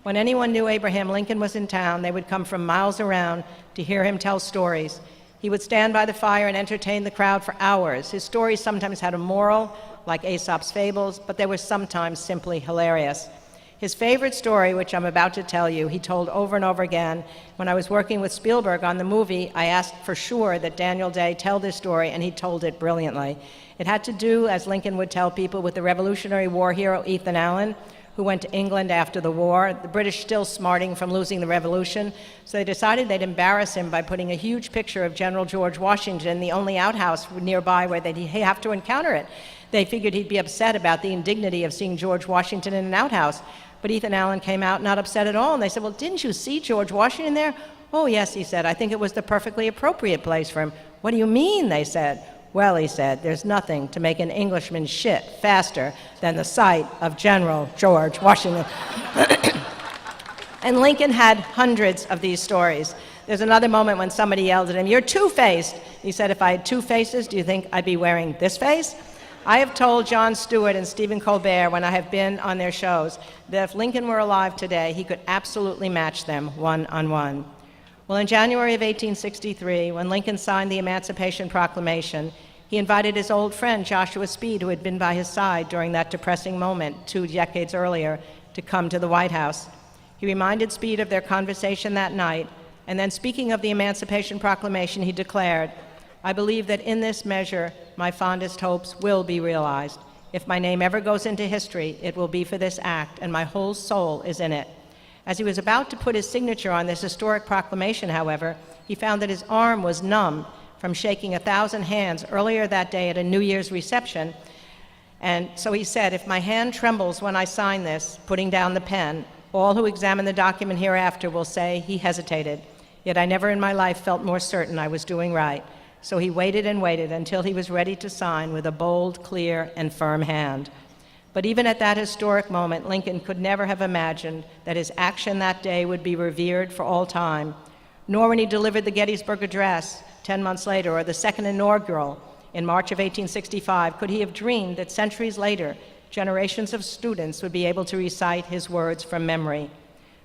When anyone knew Abraham Lincoln was in town, they would come from miles around to hear him tell stories. He would stand by the fire and entertain the crowd for hours. His stories sometimes had a moral, like Aesop's fables, but they were sometimes simply hilarious. His favorite story, which I'm about to tell you, he told over and over again. When I was working with Spielberg on the movie, I asked for sure that Daniel Day tell this story, and he told it brilliantly. It had to do, as Lincoln would tell people, with the Revolutionary War hero Ethan Allen, who went to England after the war, the British still smarting from losing the Revolution. So they decided they'd embarrass him by putting a huge picture of General George Washington, the only outhouse nearby where they'd have to encounter it. They figured he'd be upset about the indignity of seeing George Washington in an outhouse. But Ethan Allen came out not upset at all, and they said, well, didn't you see George Washington there? Oh, yes, he said. I think it was the perfectly appropriate place for him. What do you mean, they said. Well, he said, there's nothing to make an Englishman shit faster than the sight of General George Washington. And Lincoln had hundreds of these stories. There's another moment when somebody yelled at him, you're two-faced. He said, if I had two faces, do you think I'd be wearing this face? I have told Jon Stewart and Stephen Colbert when I have been on their shows that if Lincoln were alive today, he could absolutely match them one-on-one. Well, in January of 1863, when Lincoln signed the Emancipation Proclamation, he invited his old friend Joshua Speed, who had been by his side during that depressing moment 2 decades earlier, to come to the White House. He reminded Speed of their conversation that night, and then speaking of the Emancipation Proclamation, he declared, I believe that in this measure, my fondest hopes will be realized. If my name ever goes into history, it will be for this act, and my whole soul is in it. As he was about to put his signature on this historic proclamation, however, he found that his arm was numb from shaking 1,000 hands earlier that day at a New Year's reception. And so he said, if my hand trembles when I sign this, putting down the pen, all who examine the document hereafter will say he hesitated. Yet I never in my life felt more certain I was doing right. So he waited and waited until he was ready to sign with a bold, clear, and firm hand. But even at that historic moment, Lincoln could never have imagined that his action that day would be revered for all time, nor when he delivered the Gettysburg Address 10 months later, or the second inaugural in March of 1865, could he have dreamed that centuries later, generations of students would be able to recite his words from memory.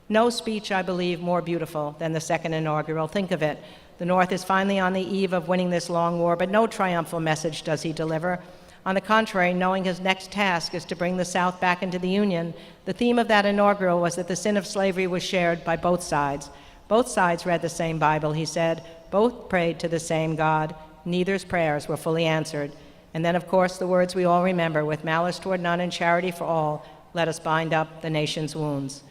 No speech, I believe, more beautiful than the second inaugural. Think of it. The North is finally on the eve of winning this long war, but no triumphal message does he deliver. On the contrary, knowing his next task is to bring the South back into the Union, the theme of that inaugural was that the sin of slavery was shared by both sides. Both sides read the same Bible, he said. Both prayed to the same God. Neither's prayers were fully answered. And then, of course, the words we all remember, with malice toward none and charity for all, let us bind up the nation's wounds.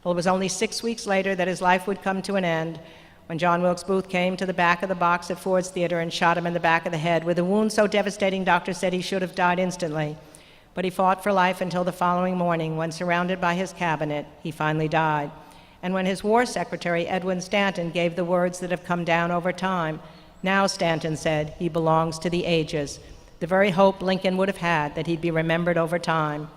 Well, it was only 6 weeks later that his life would come to an end, when John Wilkes Booth came to the back of the box at Ford's Theater and shot him in the back of the head with a wound so devastating doctors said he should have died instantly. But he fought for life until the following morning, when surrounded by his cabinet, he finally died. And when his war secretary, Edwin Stanton, gave the words that have come down over time, now, Stanton said, he belongs to the ages, the very hope Lincoln would have had that he'd be remembered over time.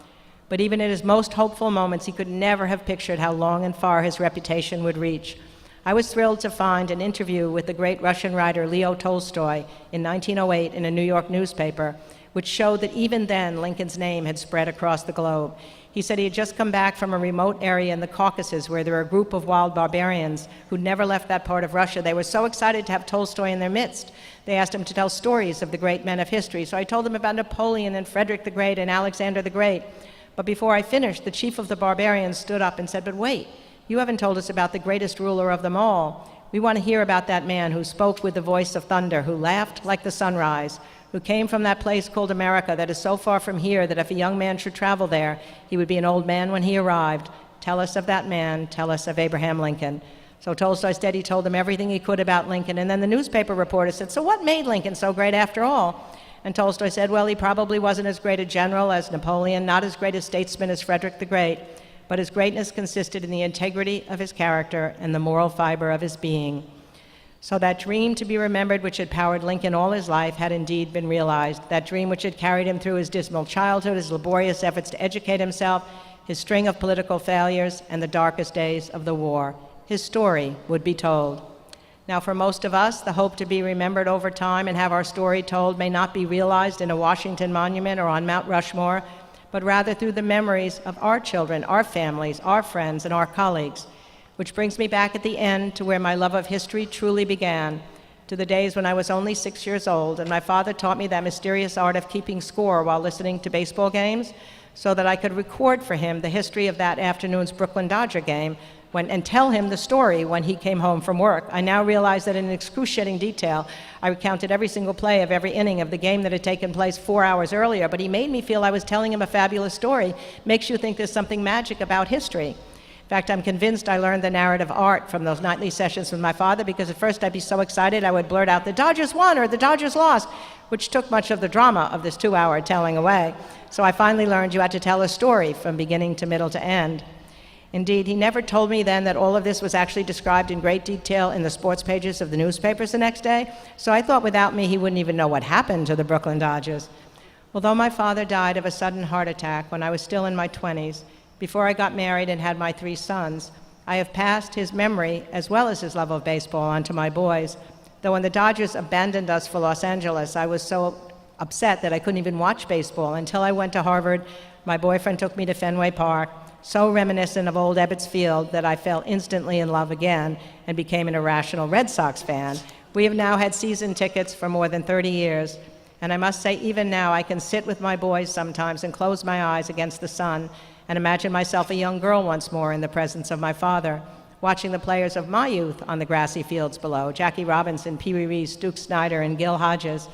But even in his most hopeful moments, he could never have pictured how long and far his reputation would reach. I was thrilled to find an interview with the great Russian writer Leo Tolstoy in 1908 in a New York newspaper, which showed that even then Lincoln's name had spread across the globe. He said he had just come back from a remote area in the Caucasus where there were a group of wild barbarians who'd never left that part of Russia. They were so excited to have Tolstoy in their midst. They asked him to tell stories of the great men of history. So I told them about Napoleon and Frederick the Great and Alexander the Great. But before I finished, the chief of the barbarians stood up and said, "But wait, you haven't told us about the greatest ruler of them all. We want to hear about that man who spoke with the voice of thunder, who laughed like the sunrise, who came from that place called America that is so far from here that if a young man should travel there, he would be an old man when he arrived. Tell us of that man. Tell us of Abraham Lincoln." So Tolstoy said he told them everything he could about Lincoln. And then the newspaper reporter said, "So what made Lincoln so great after all?" And Tolstoy said, "Well, he probably wasn't as great a general as Napoleon, not as great a statesman as Frederick the Great, but his greatness consisted in the integrity of his character and the moral fiber of his being." So that dream to be remembered which had powered Lincoln all his life had indeed been realized. That dream which had carried him through his dismal childhood, his laborious efforts to educate himself, his string of political failures, and the darkest days of the war. his story would be told. Now, for most of us, the hope to be remembered over time and have our story told may not be realized in a Washington monument or on Mount Rushmore, but rather through the memories of our children, our families, our friends, and our colleagues. Which brings me back at the end to where my love of history truly began, to the days when I was only 6 years old, and my father taught me that mysterious art of keeping score while listening to baseball games, so that I could record for him the history of that afternoon's Brooklyn Dodger game and tell him the story when he came home from work. I now realize that in excruciating detail, I recounted every single play of every inning of the game that had taken place 4 hours earlier, but he made me feel I was telling him a fabulous story. Makes you think there's something magic about history. In fact, I'm convinced I learned the narrative art from those nightly sessions with my father, because at first I'd be so excited I would blurt out, "The Dodgers won," or "The Dodgers lost," which took much of the drama of this 2-hour telling away. So I finally learned you had to tell a story from beginning to middle to end. Indeed, he never told me then that all of this was actually described in great detail in the sports pages of the newspapers the next day, so I thought without me he wouldn't even know what happened to the Brooklyn Dodgers. Although my father died of a sudden heart attack when I was still in my 20s, before I got married and had my 3 sons, I have passed his memory as well as his love of baseball on to my boys. Though when the Dodgers abandoned us for Los Angeles, I was so upset that I couldn't even watch baseball until I went to Harvard. My boyfriend took me to Fenway Park, so reminiscent of old Ebbets Field that I fell instantly in love again and became an irrational Red Sox fan. We have now had season tickets for more than 30 years, and I must say even now I can sit with my boys sometimes and close my eyes against the sun and imagine myself a young girl once more in the presence of my father, watching the players of my youth on the grassy fields below, Jackie Robinson, Pee Wee Reese, Duke Snyder, and Gil Hodges.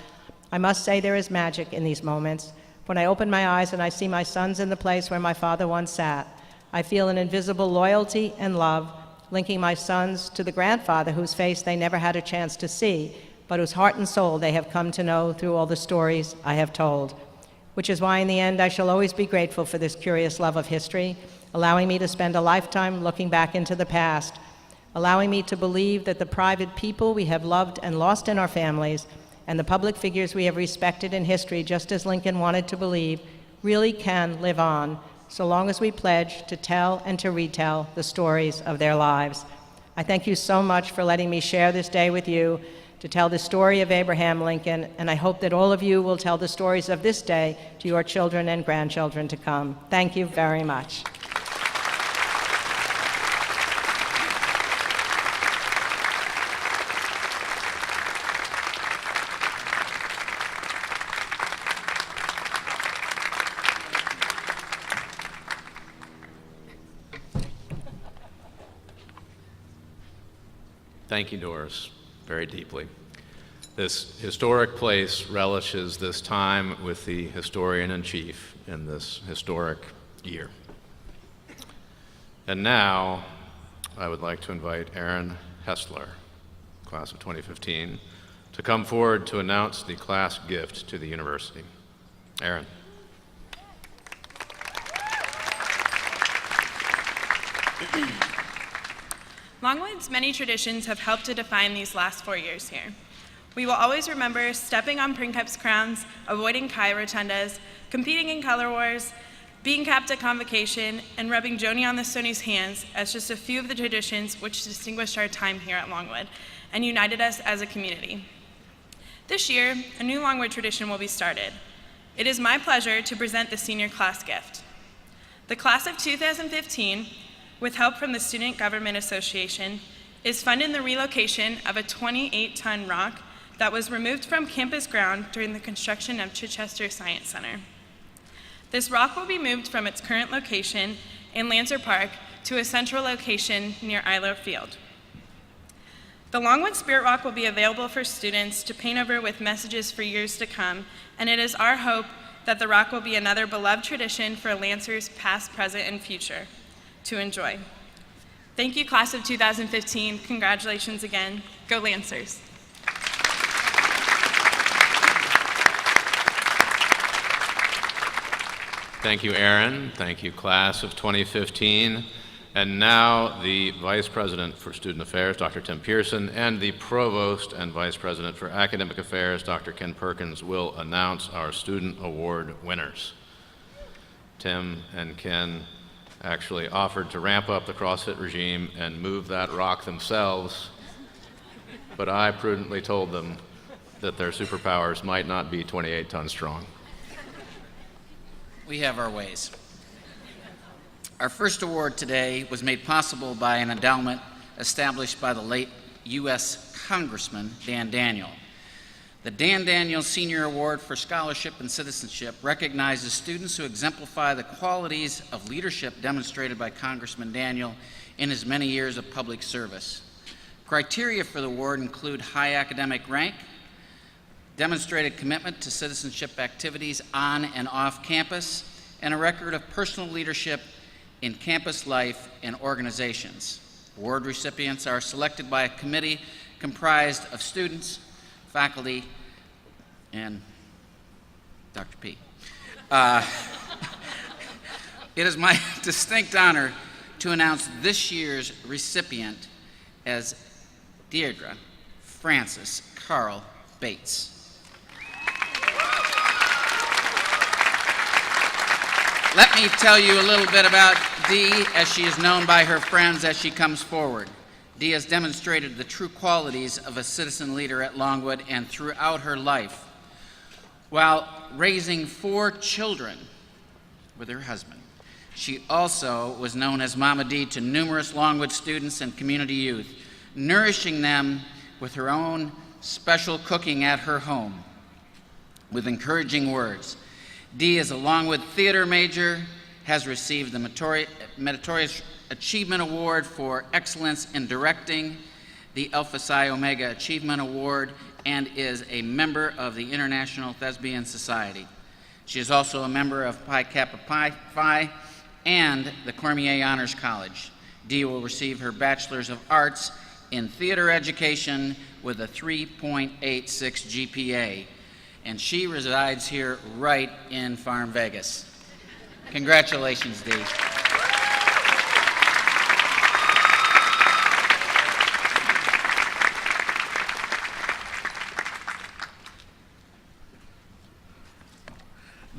I must say there is magic in these moments. When I open my eyes and I see my sons in the place where my father once sat, I feel an invisible loyalty and love, linking my sons to the grandfather whose face they never had a chance to see, but whose heart and soul they have come to know through all the stories I have told. Which is why in the end I shall always be grateful for this curious love of history, allowing me to spend a lifetime looking back into the past, allowing me to believe that the private people we have loved and lost in our families and the public figures we have respected in history, just as Lincoln wanted to believe, really can live on, so long as we pledge to tell and to retell the stories of their lives. I thank you so much for letting me share this day with you to tell the story of Abraham Lincoln, and I hope that all of you will tell the stories of this day to your children and grandchildren to come. Thank you very much. Thank you, Doris, very deeply. This historic place relishes this time with the historian-in-chief in this historic year. And now, I would like to invite Aaron Hessler, class of 2015, to come forward to announce the class gift to the university. Aaron. Longwood's many traditions have helped to define these last 4 years here. We will always remember stepping on Princeps crowns, avoiding Chi rotundas, competing in color wars, being capped at convocation, and rubbing Joni on the Stony's hands as just a few of the traditions which distinguished our time here at Longwood and united us as a community. This year, a new Longwood tradition will be started. It is my pleasure to present the senior class gift. The class of 2015, with help from the Student Government Association, is funding the relocation of a 28-ton rock that was removed from campus ground during the construction of Chichester Science Center. This rock will be moved from its current location in Lancer Park to a central location near Ilo Field. The Longwood Spirit Rock will be available for students to paint over with messages for years to come, and it is our hope that the rock will be another beloved tradition for Lancers past, present, and future to enjoy. Thank you, class of 2015. Congratulations again. Go Lancers. Thank you, Aaron. Thank you, class of 2015. And now the Vice President for Student Affairs, Dr. Tim Pearson, and the Provost and Vice President for Academic Affairs, Dr. Ken Perkins, will announce our Student Award winners. Tim and Ken, actually offered to ramp up the CrossFit regime and move that rock themselves, but I prudently told them that their superpowers might not be 28 tons strong. We have our ways. Our first award today was made possible by an endowment established by the late U.S. Congressman Dan Daniel. The Dan Daniel Senior Award for Scholarship and Citizenship recognizes students who exemplify the qualities of leadership demonstrated by Congressman Daniel in his many years of public service. Criteria for the award include high academic rank, demonstrated commitment to citizenship activities on and off campus, and a record of personal leadership in campus life and organizations. Award recipients are selected by a committee comprised of students, faculty, and Dr. P. It is my distinct honor to announce this year's recipient as Deirdre Frances Carl Bates. Let me tell you a little bit about Dee, as she is known by her friends as she comes forward. Dee has demonstrated the true qualities of a citizen leader at Longwood and throughout her life. While raising 4 children with her husband, she also was known as Mama Dee to numerous Longwood students and community youth, nourishing them with her own special cooking at her home with encouraging words. Dee is a Longwood theater major, has received the Meritorious Achievement Award for Excellence in Directing, the Alpha Psi Omega Achievement Award, and is a member of the International Thespian Society. She is also a member of Pi Kappa Phi and the Cormier Honors College. Dee will receive her Bachelor's of Arts in Theater Education with a 3.86 GPA, and she resides here right in Farm Vegas. Congratulations, Dee.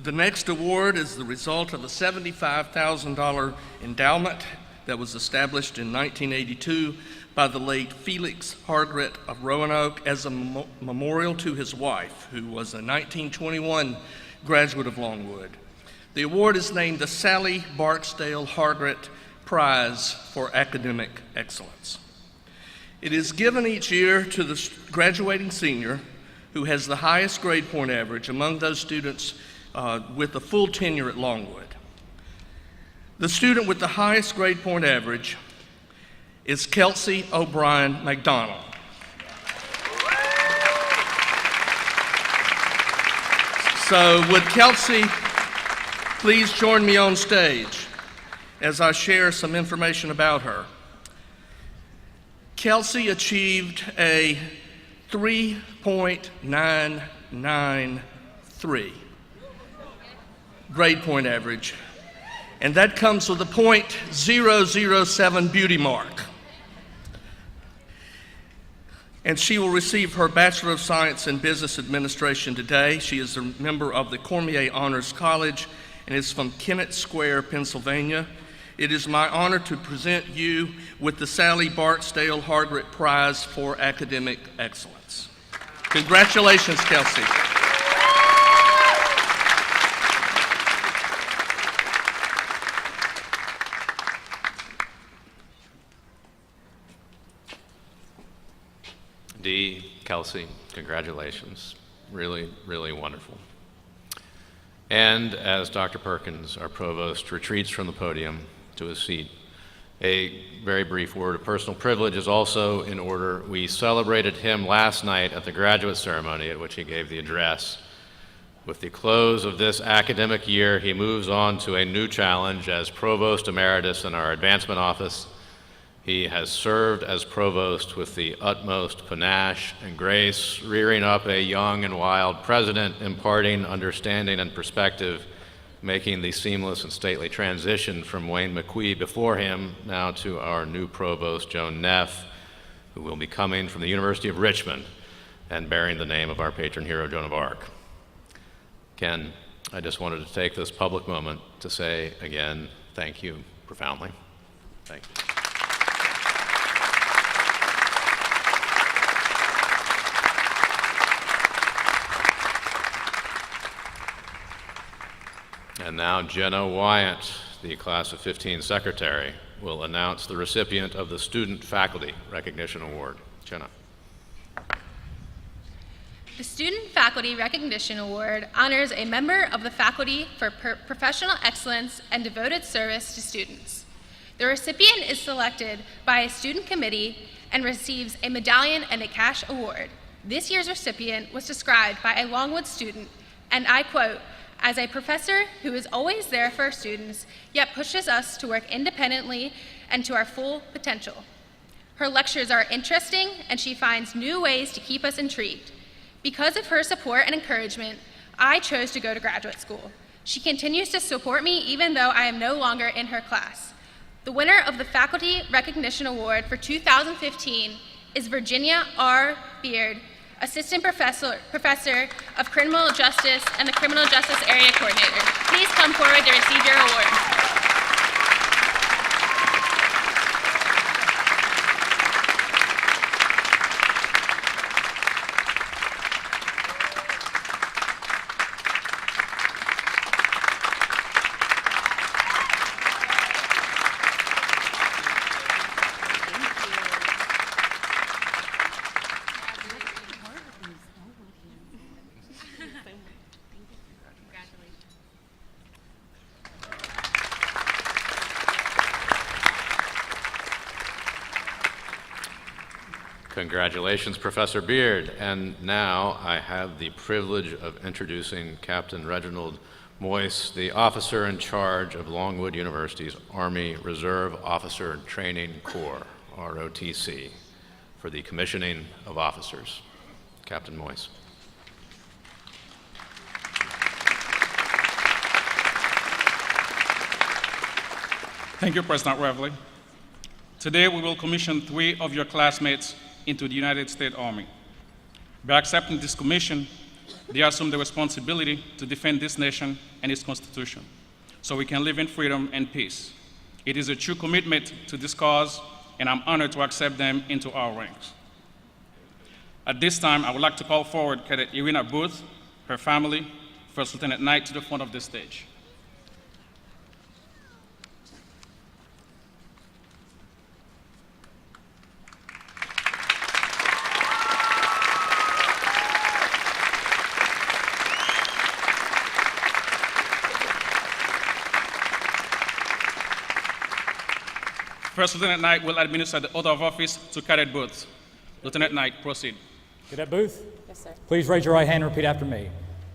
The next award is the result of a $75,000 endowment that was established in 1982 by the late Felix Hardgett of Roanoke as a memorial to his wife, who was a 1921 graduate of Longwood. The award is named the Sally Barksdale Hardgett Prize for Academic Excellence. It is given each year to the graduating senior who has the highest grade point average among those students with a full tenure at Longwood. The student with the highest grade point average is Kelsey O'Brien McDonald. So would Kelsey please join me on stage as I share some information about her. Kelsey achieved a 3.993 grade point average, and that comes with a .007 beauty mark. And she will receive her Bachelor of Science in Business Administration today. She is a member of the Cormier Honors College and is from Kennett Square, Pennsylvania. It is my honor to present you with the Sally Barksdale Hardgett Prize for Academic Excellence. Congratulations, Kelsey. Dee, Kelsey, congratulations. Really, really wonderful. And as Dr. Perkins, our provost, retreats from the podium to his seat, a very brief word of personal privilege is also in order. We celebrated him last night at the graduate ceremony at which he gave the address. With the close of this academic year, he moves on to a new challenge as Provost Emeritus in our advancement office. He has served as provost with the utmost panache and grace, rearing up a young and wild president, imparting understanding and perspective, making the seamless and stately transition from Wayne McQuee before him now to our new provost, Joan Neff, who will be coming from the University of Richmond and bearing the name of our patron hero, Joan of Arc. Ken, I just wanted to take this public moment to say again, thank you profoundly. Thank you. And now Jenna Wyatt, the Class of 15 Secretary, will announce the recipient of the Student Faculty Recognition Award. Jenna. The Student Faculty Recognition Award honors a member of the faculty for professional excellence and devoted service to students. The recipient is selected by a student committee and receives a medallion and a cash award. This year's recipient was described by a Longwood student, and I quote, "As a professor who is always there for our students, yet pushes us to work independently and to our full potential. Her lectures are interesting, and she finds new ways to keep us intrigued. Because of her support and encouragement, I chose to go to graduate school. She continues to support me even though I am no longer in her class." The winner of the Faculty Recognition Award for 2015 is Virginia R. Beard, Assistant Professor of Criminal Justice and the Criminal Justice Area Coordinator. Please come forward to receive your award. Congratulations, Professor Beard. And now I have the privilege of introducing Captain Reginald Moyse, the officer in charge of Longwood University's Army Reserve Officer Training Corps, ROTC, for the commissioning of officers. Captain Moyse. Thank you, President Reveley. Today we will commission 3 of your classmates into the United States Army. By accepting this commission, they assume the responsibility to defend this nation and its Constitution, so we can live in freedom and peace. It is a true commitment to this cause, and I'm honored to accept them into our ranks. At this time, I would like to call forward Cadet Irina Booth, her family, First Lieutenant Knight, to the front of the stage. First Lieutenant Knight will administer the oath of office to Cadet Booth. Lieutenant Knight, proceed. Cadet Booth? Yes, sir. Please raise your right hand and repeat after me.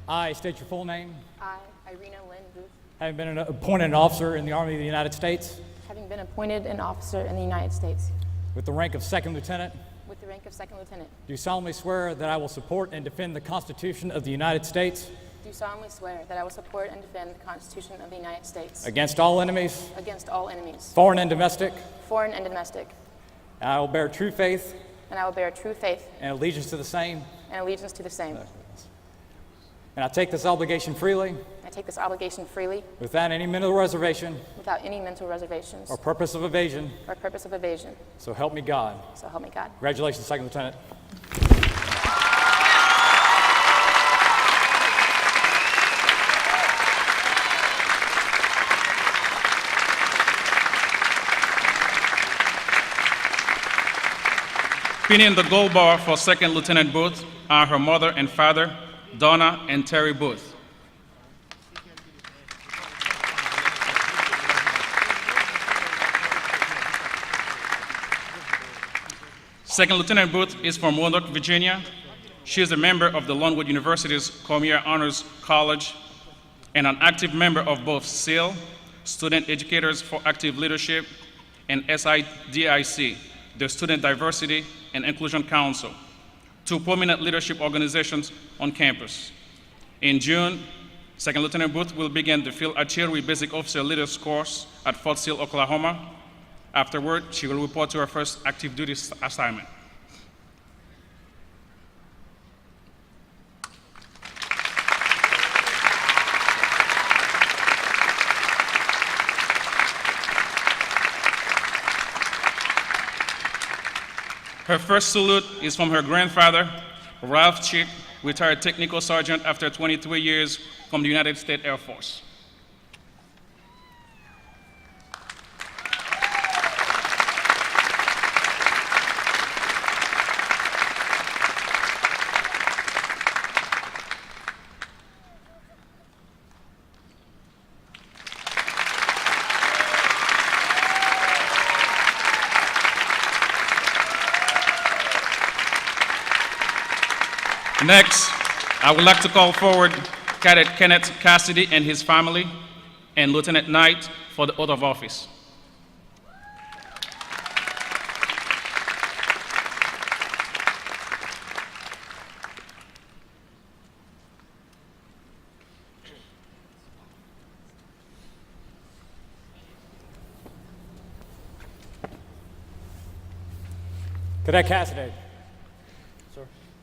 I state your full name. I, Irina Lynn Booth, Having been appointed an officer in the Army of the United States having been appointed an officer in the United States with the rank of Second Lieutenant, with the rank of Second Lieutenant, do solemnly swear that I will support and defend the Constitution of the United States do solemnly swear that I will support and defend the Constitution of the United States against all enemies, against all enemies, foreign and domestic, and domestic, and I will bear true faith and I will bear true faith and allegiance to the same. and allegiance to the same. And I take this obligation freely, I take this obligation freely, without any mental reservation without any mental reservations or purpose of evasion. or purpose of evasion. So help me God. So help me God. Congratulations, Second Lieutenant. Pinning the gold bar for Second Lieutenant Booth are her mother and father, Donna and Terry Booth. Second Lieutenant Booth is from Roanoke, Virginia. She is a member of the Longwood University's Cormier Honors College and an active member of both SEAL, Student Educators for Active Leadership, and SIDIC, the Student Diversity and Inclusion Council, 2 prominent leadership organizations on campus. In June, Second Lieutenant Booth will begin the Field Artillery Basic Officer Leaders course at Fort Sill, Oklahoma. Afterward, she will report to her first active duty assignment. Her first salute is from her grandfather, Ralph Chick, retired technical sergeant after 23 years from the United States Air Force. Next, I would like to call forward Cadet Kenneth Cassidy and his family, and Lieutenant Knight for the oath of office. Cadet Cassidy.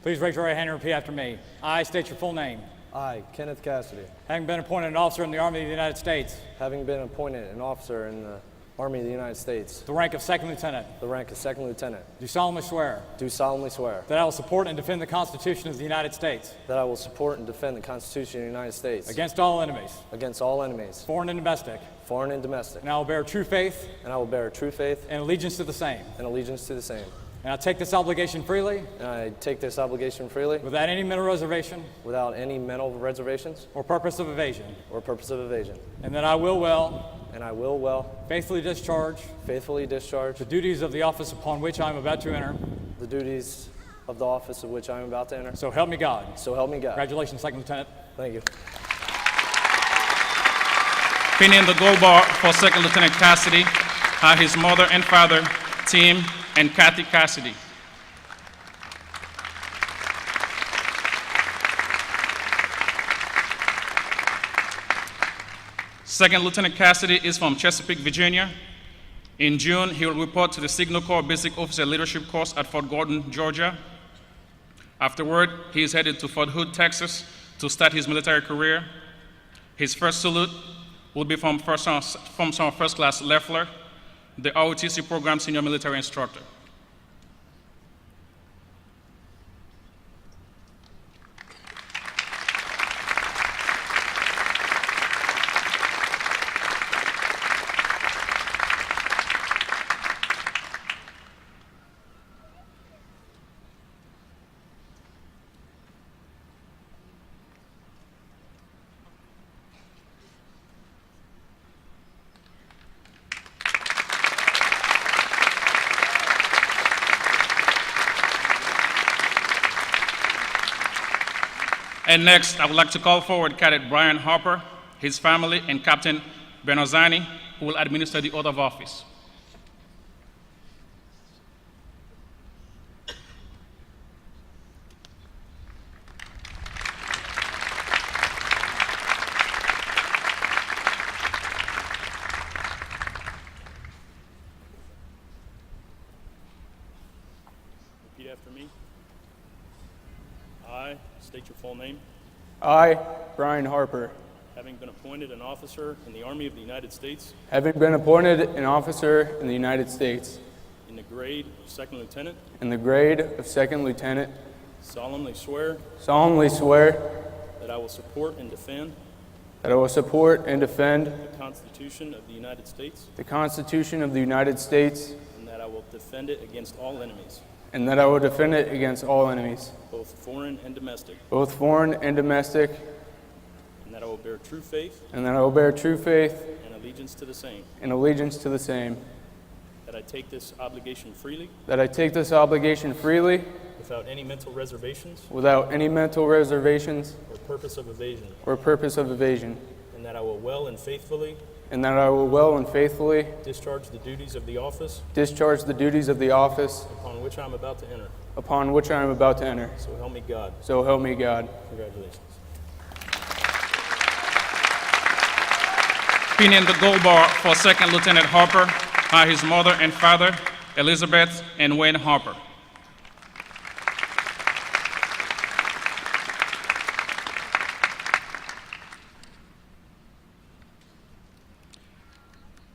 Please raise your right hand and repeat after me. I state your full name. I, Kenneth Cassidy. Having been appointed an officer in the Army of the United States. Having been appointed an officer in the Army of the United States. The rank of second lieutenant. The rank of second lieutenant. Do solemnly swear. Do solemnly swear. That I will support and defend the Constitution of the United States. That I will support and defend the Constitution of the United States. Against all enemies. Against all enemies. Foreign and domestic. Foreign and domestic. And I will bear true faith. And I will bear true faith. And allegiance to the same. And allegiance to the same. And I take this obligation freely. And I take this obligation freely. Without any mental reservation. Without any mental reservations. Or purpose of evasion. Or purpose of evasion. And that I will well. And I will well. Faithfully discharge. Faithfully discharge. The duties of the office upon which I am about to enter. The duties of the office of which I am about to enter. So help me God. So help me God. Congratulations, Second Lieutenant. Thank you. Pinning the gold bar for Second Lieutenant Cassidy are his mother and father, Tim and Kathy Cassidy. Second Lieutenant Cassidy is from Chesapeake, Virginia. In June, he will report to the Signal Corps Basic Officer Leadership Course at Fort Gordon, Georgia. Afterward, he is headed to Fort Hood, Texas to start his military career. His first salute will be from First Class Leffler, the ROTC program senior military instructor. And next, I would like to call forward Cadet Brian Harper, his family, and Captain Bernazani, who will administer the oath of office. Repeat after me. I state your full name. I, Brian Harper, Having been appointed an officer in the Army of the United States having been appointed an officer in the United States in the grade of second lieutenant, in the grade of second lieutenant, solemnly swear that I will support and defend that I will support and defend the Constitution of the United States, the Constitution of the United States, and that I will defend it against all enemies, and that I will defend it against all enemies, both foreign and domestic, both foreign and domestic, and that I will bear true faith and that I will bear true faith and allegiance to the same, and allegiance to the same, that I take this obligation freely that I take this obligation freely without any mental reservations without any mental reservations or purpose of evasion, or purpose of evasion, and that I will well and faithfully discharge the duties of the office upon which I am about to enter. So help me God. So help me God. Congratulations. Pinning the gold bar for Second Lieutenant Harper are his mother and father, Elizabeth and Wayne Harper.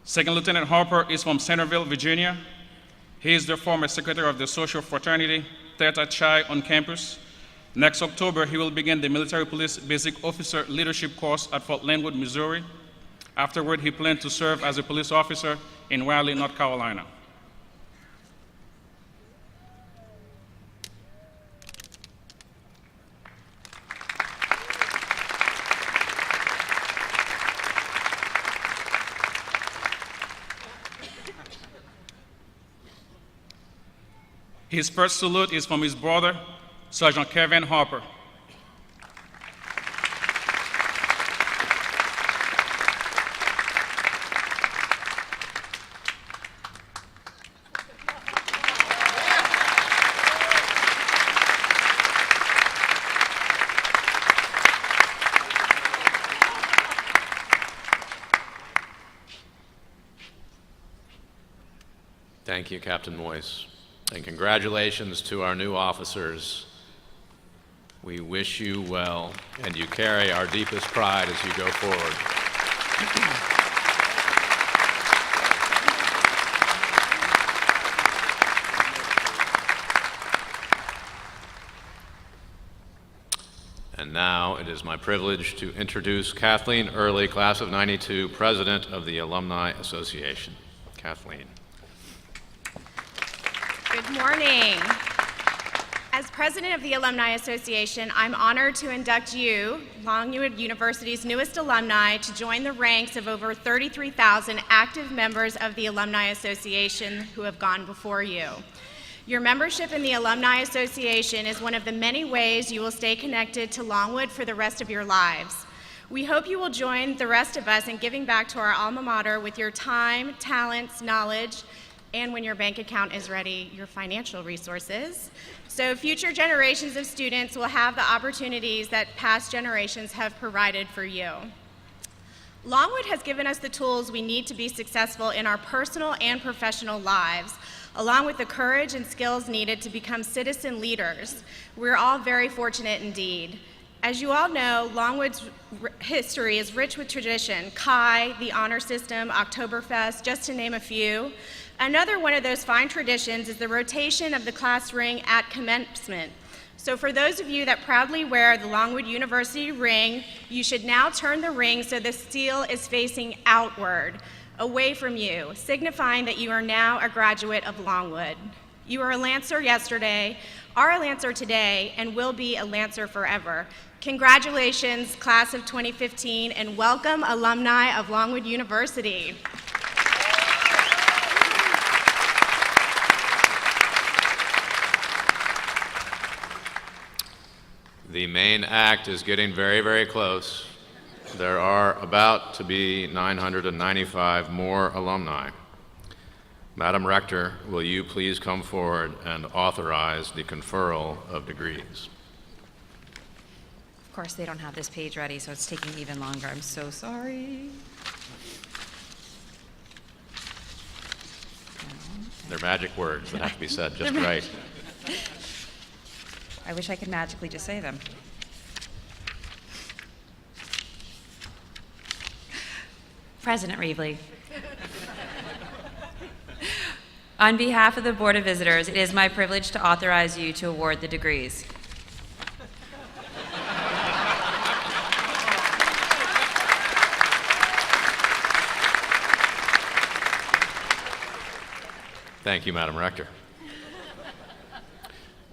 Second Lieutenant Harper is from Centerville, Virginia. He is the former secretary of the social fraternity Theta Chi on campus. Next October, he will begin the Military Police Basic Officer Leadership course at Fort Longwood, Missouri. Afterward, he planned to serve as a police officer in Raleigh, North Carolina. His first salute is from his brother, Sergeant Kevin Harper. Thank you, Captain Moyes. And congratulations to our new officers. We wish you well, and you carry our deepest pride as you go forward. And now it is my privilege to introduce Kathleen Early, Class of '92, President of the Alumni Association. Kathleen. Good morning. As president of the Alumni Association, I'm honored to induct you, Longwood University's newest alumni, to join the ranks of over 33,000 active members of the Alumni Association who have gone before you. Your membership in the Alumni Association is one of the many ways you will stay connected to Longwood for the rest of your lives. We hope you will join the rest of us in giving back to our alma mater with your time, talents, knowledge, and when your bank account is ready, your financial resources. So future generations of students will have the opportunities that past generations have provided for you. Longwood has given us the tools we need to be successful in our personal and professional lives, along with the courage and skills needed to become citizen leaders. We're all very fortunate indeed. As you all know, Longwood's history is rich with tradition. Chi, the honor system, Oktoberfest, just to name a few. Another one of those fine traditions is the rotation of the class ring at commencement. So for those of you that proudly wear the Longwood University ring, you should now turn the ring so the steel is facing outward, away from you, signifying that you are now a graduate of Longwood. You were a Lancer yesterday, are a Lancer today, and will be a Lancer forever. Congratulations, class of 2015, and welcome alumni of Longwood University. The main act is getting very, very close. There are about to be 995 more alumni. Madam Rector, will you please come forward and authorize the conferral of degrees? Of course, they don't have this page ready, so it's taking even longer. I'm so sorry. They're magic words that have to be said just right. I wish I could magically just say them. President Reevely. On behalf of the Board of Visitors, it is my privilege to authorize you to award the degrees. Thank you, Madam Rector.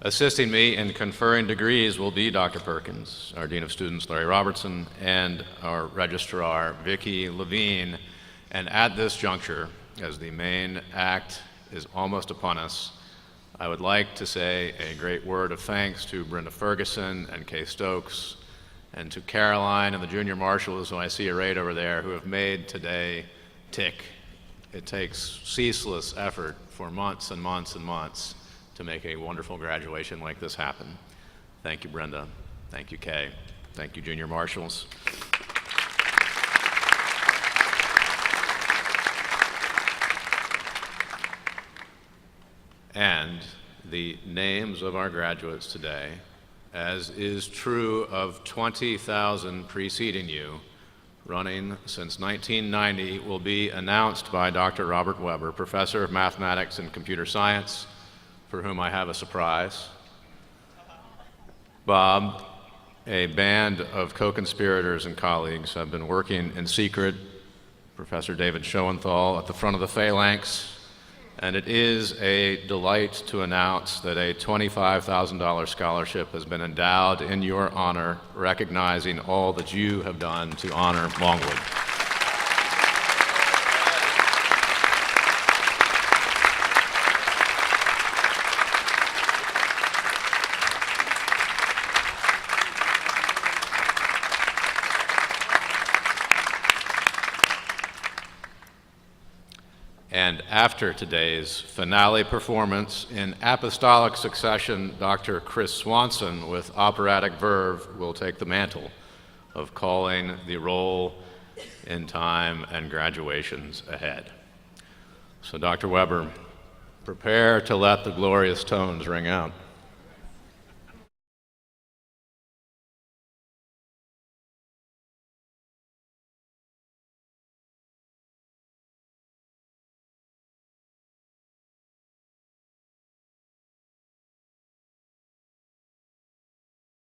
Assisting me in conferring degrees will be Dr. Perkins, our Dean of Students, Larry Robertson, and our Registrar, Vicki Levine. And at this juncture, as the main act is almost upon us, I would like to say a great word of thanks to Brenda Ferguson and Kay Stokes, and to Caroline and the junior marshals, who I see arrayed over there, who have made today tick. It takes ceaseless effort for months and months and months to make a wonderful graduation like this happen. Thank you, Brenda. Thank you, Kay. Thank you, junior marshals. And the names of our graduates today, as is true of 20,000 preceding you, running since 1990, will be announced by Dr. Robert Weber, Professor of Mathematics and Computer Science, for whom I have a surprise. Bob, a band of co-conspirators and colleagues have been working in secret, Professor David Schoenthal at the front of the phalanx, and it is a delight to announce that a $25,000 scholarship has been endowed in your honor, recognizing all that you have done to honor Longwood. And after today's finale performance, in apostolic succession, Dr. Chris Swanson, with operatic verve, will take the mantle of calling the roll in time and graduations ahead. So Dr. Weber, prepare to let the glorious tones ring out.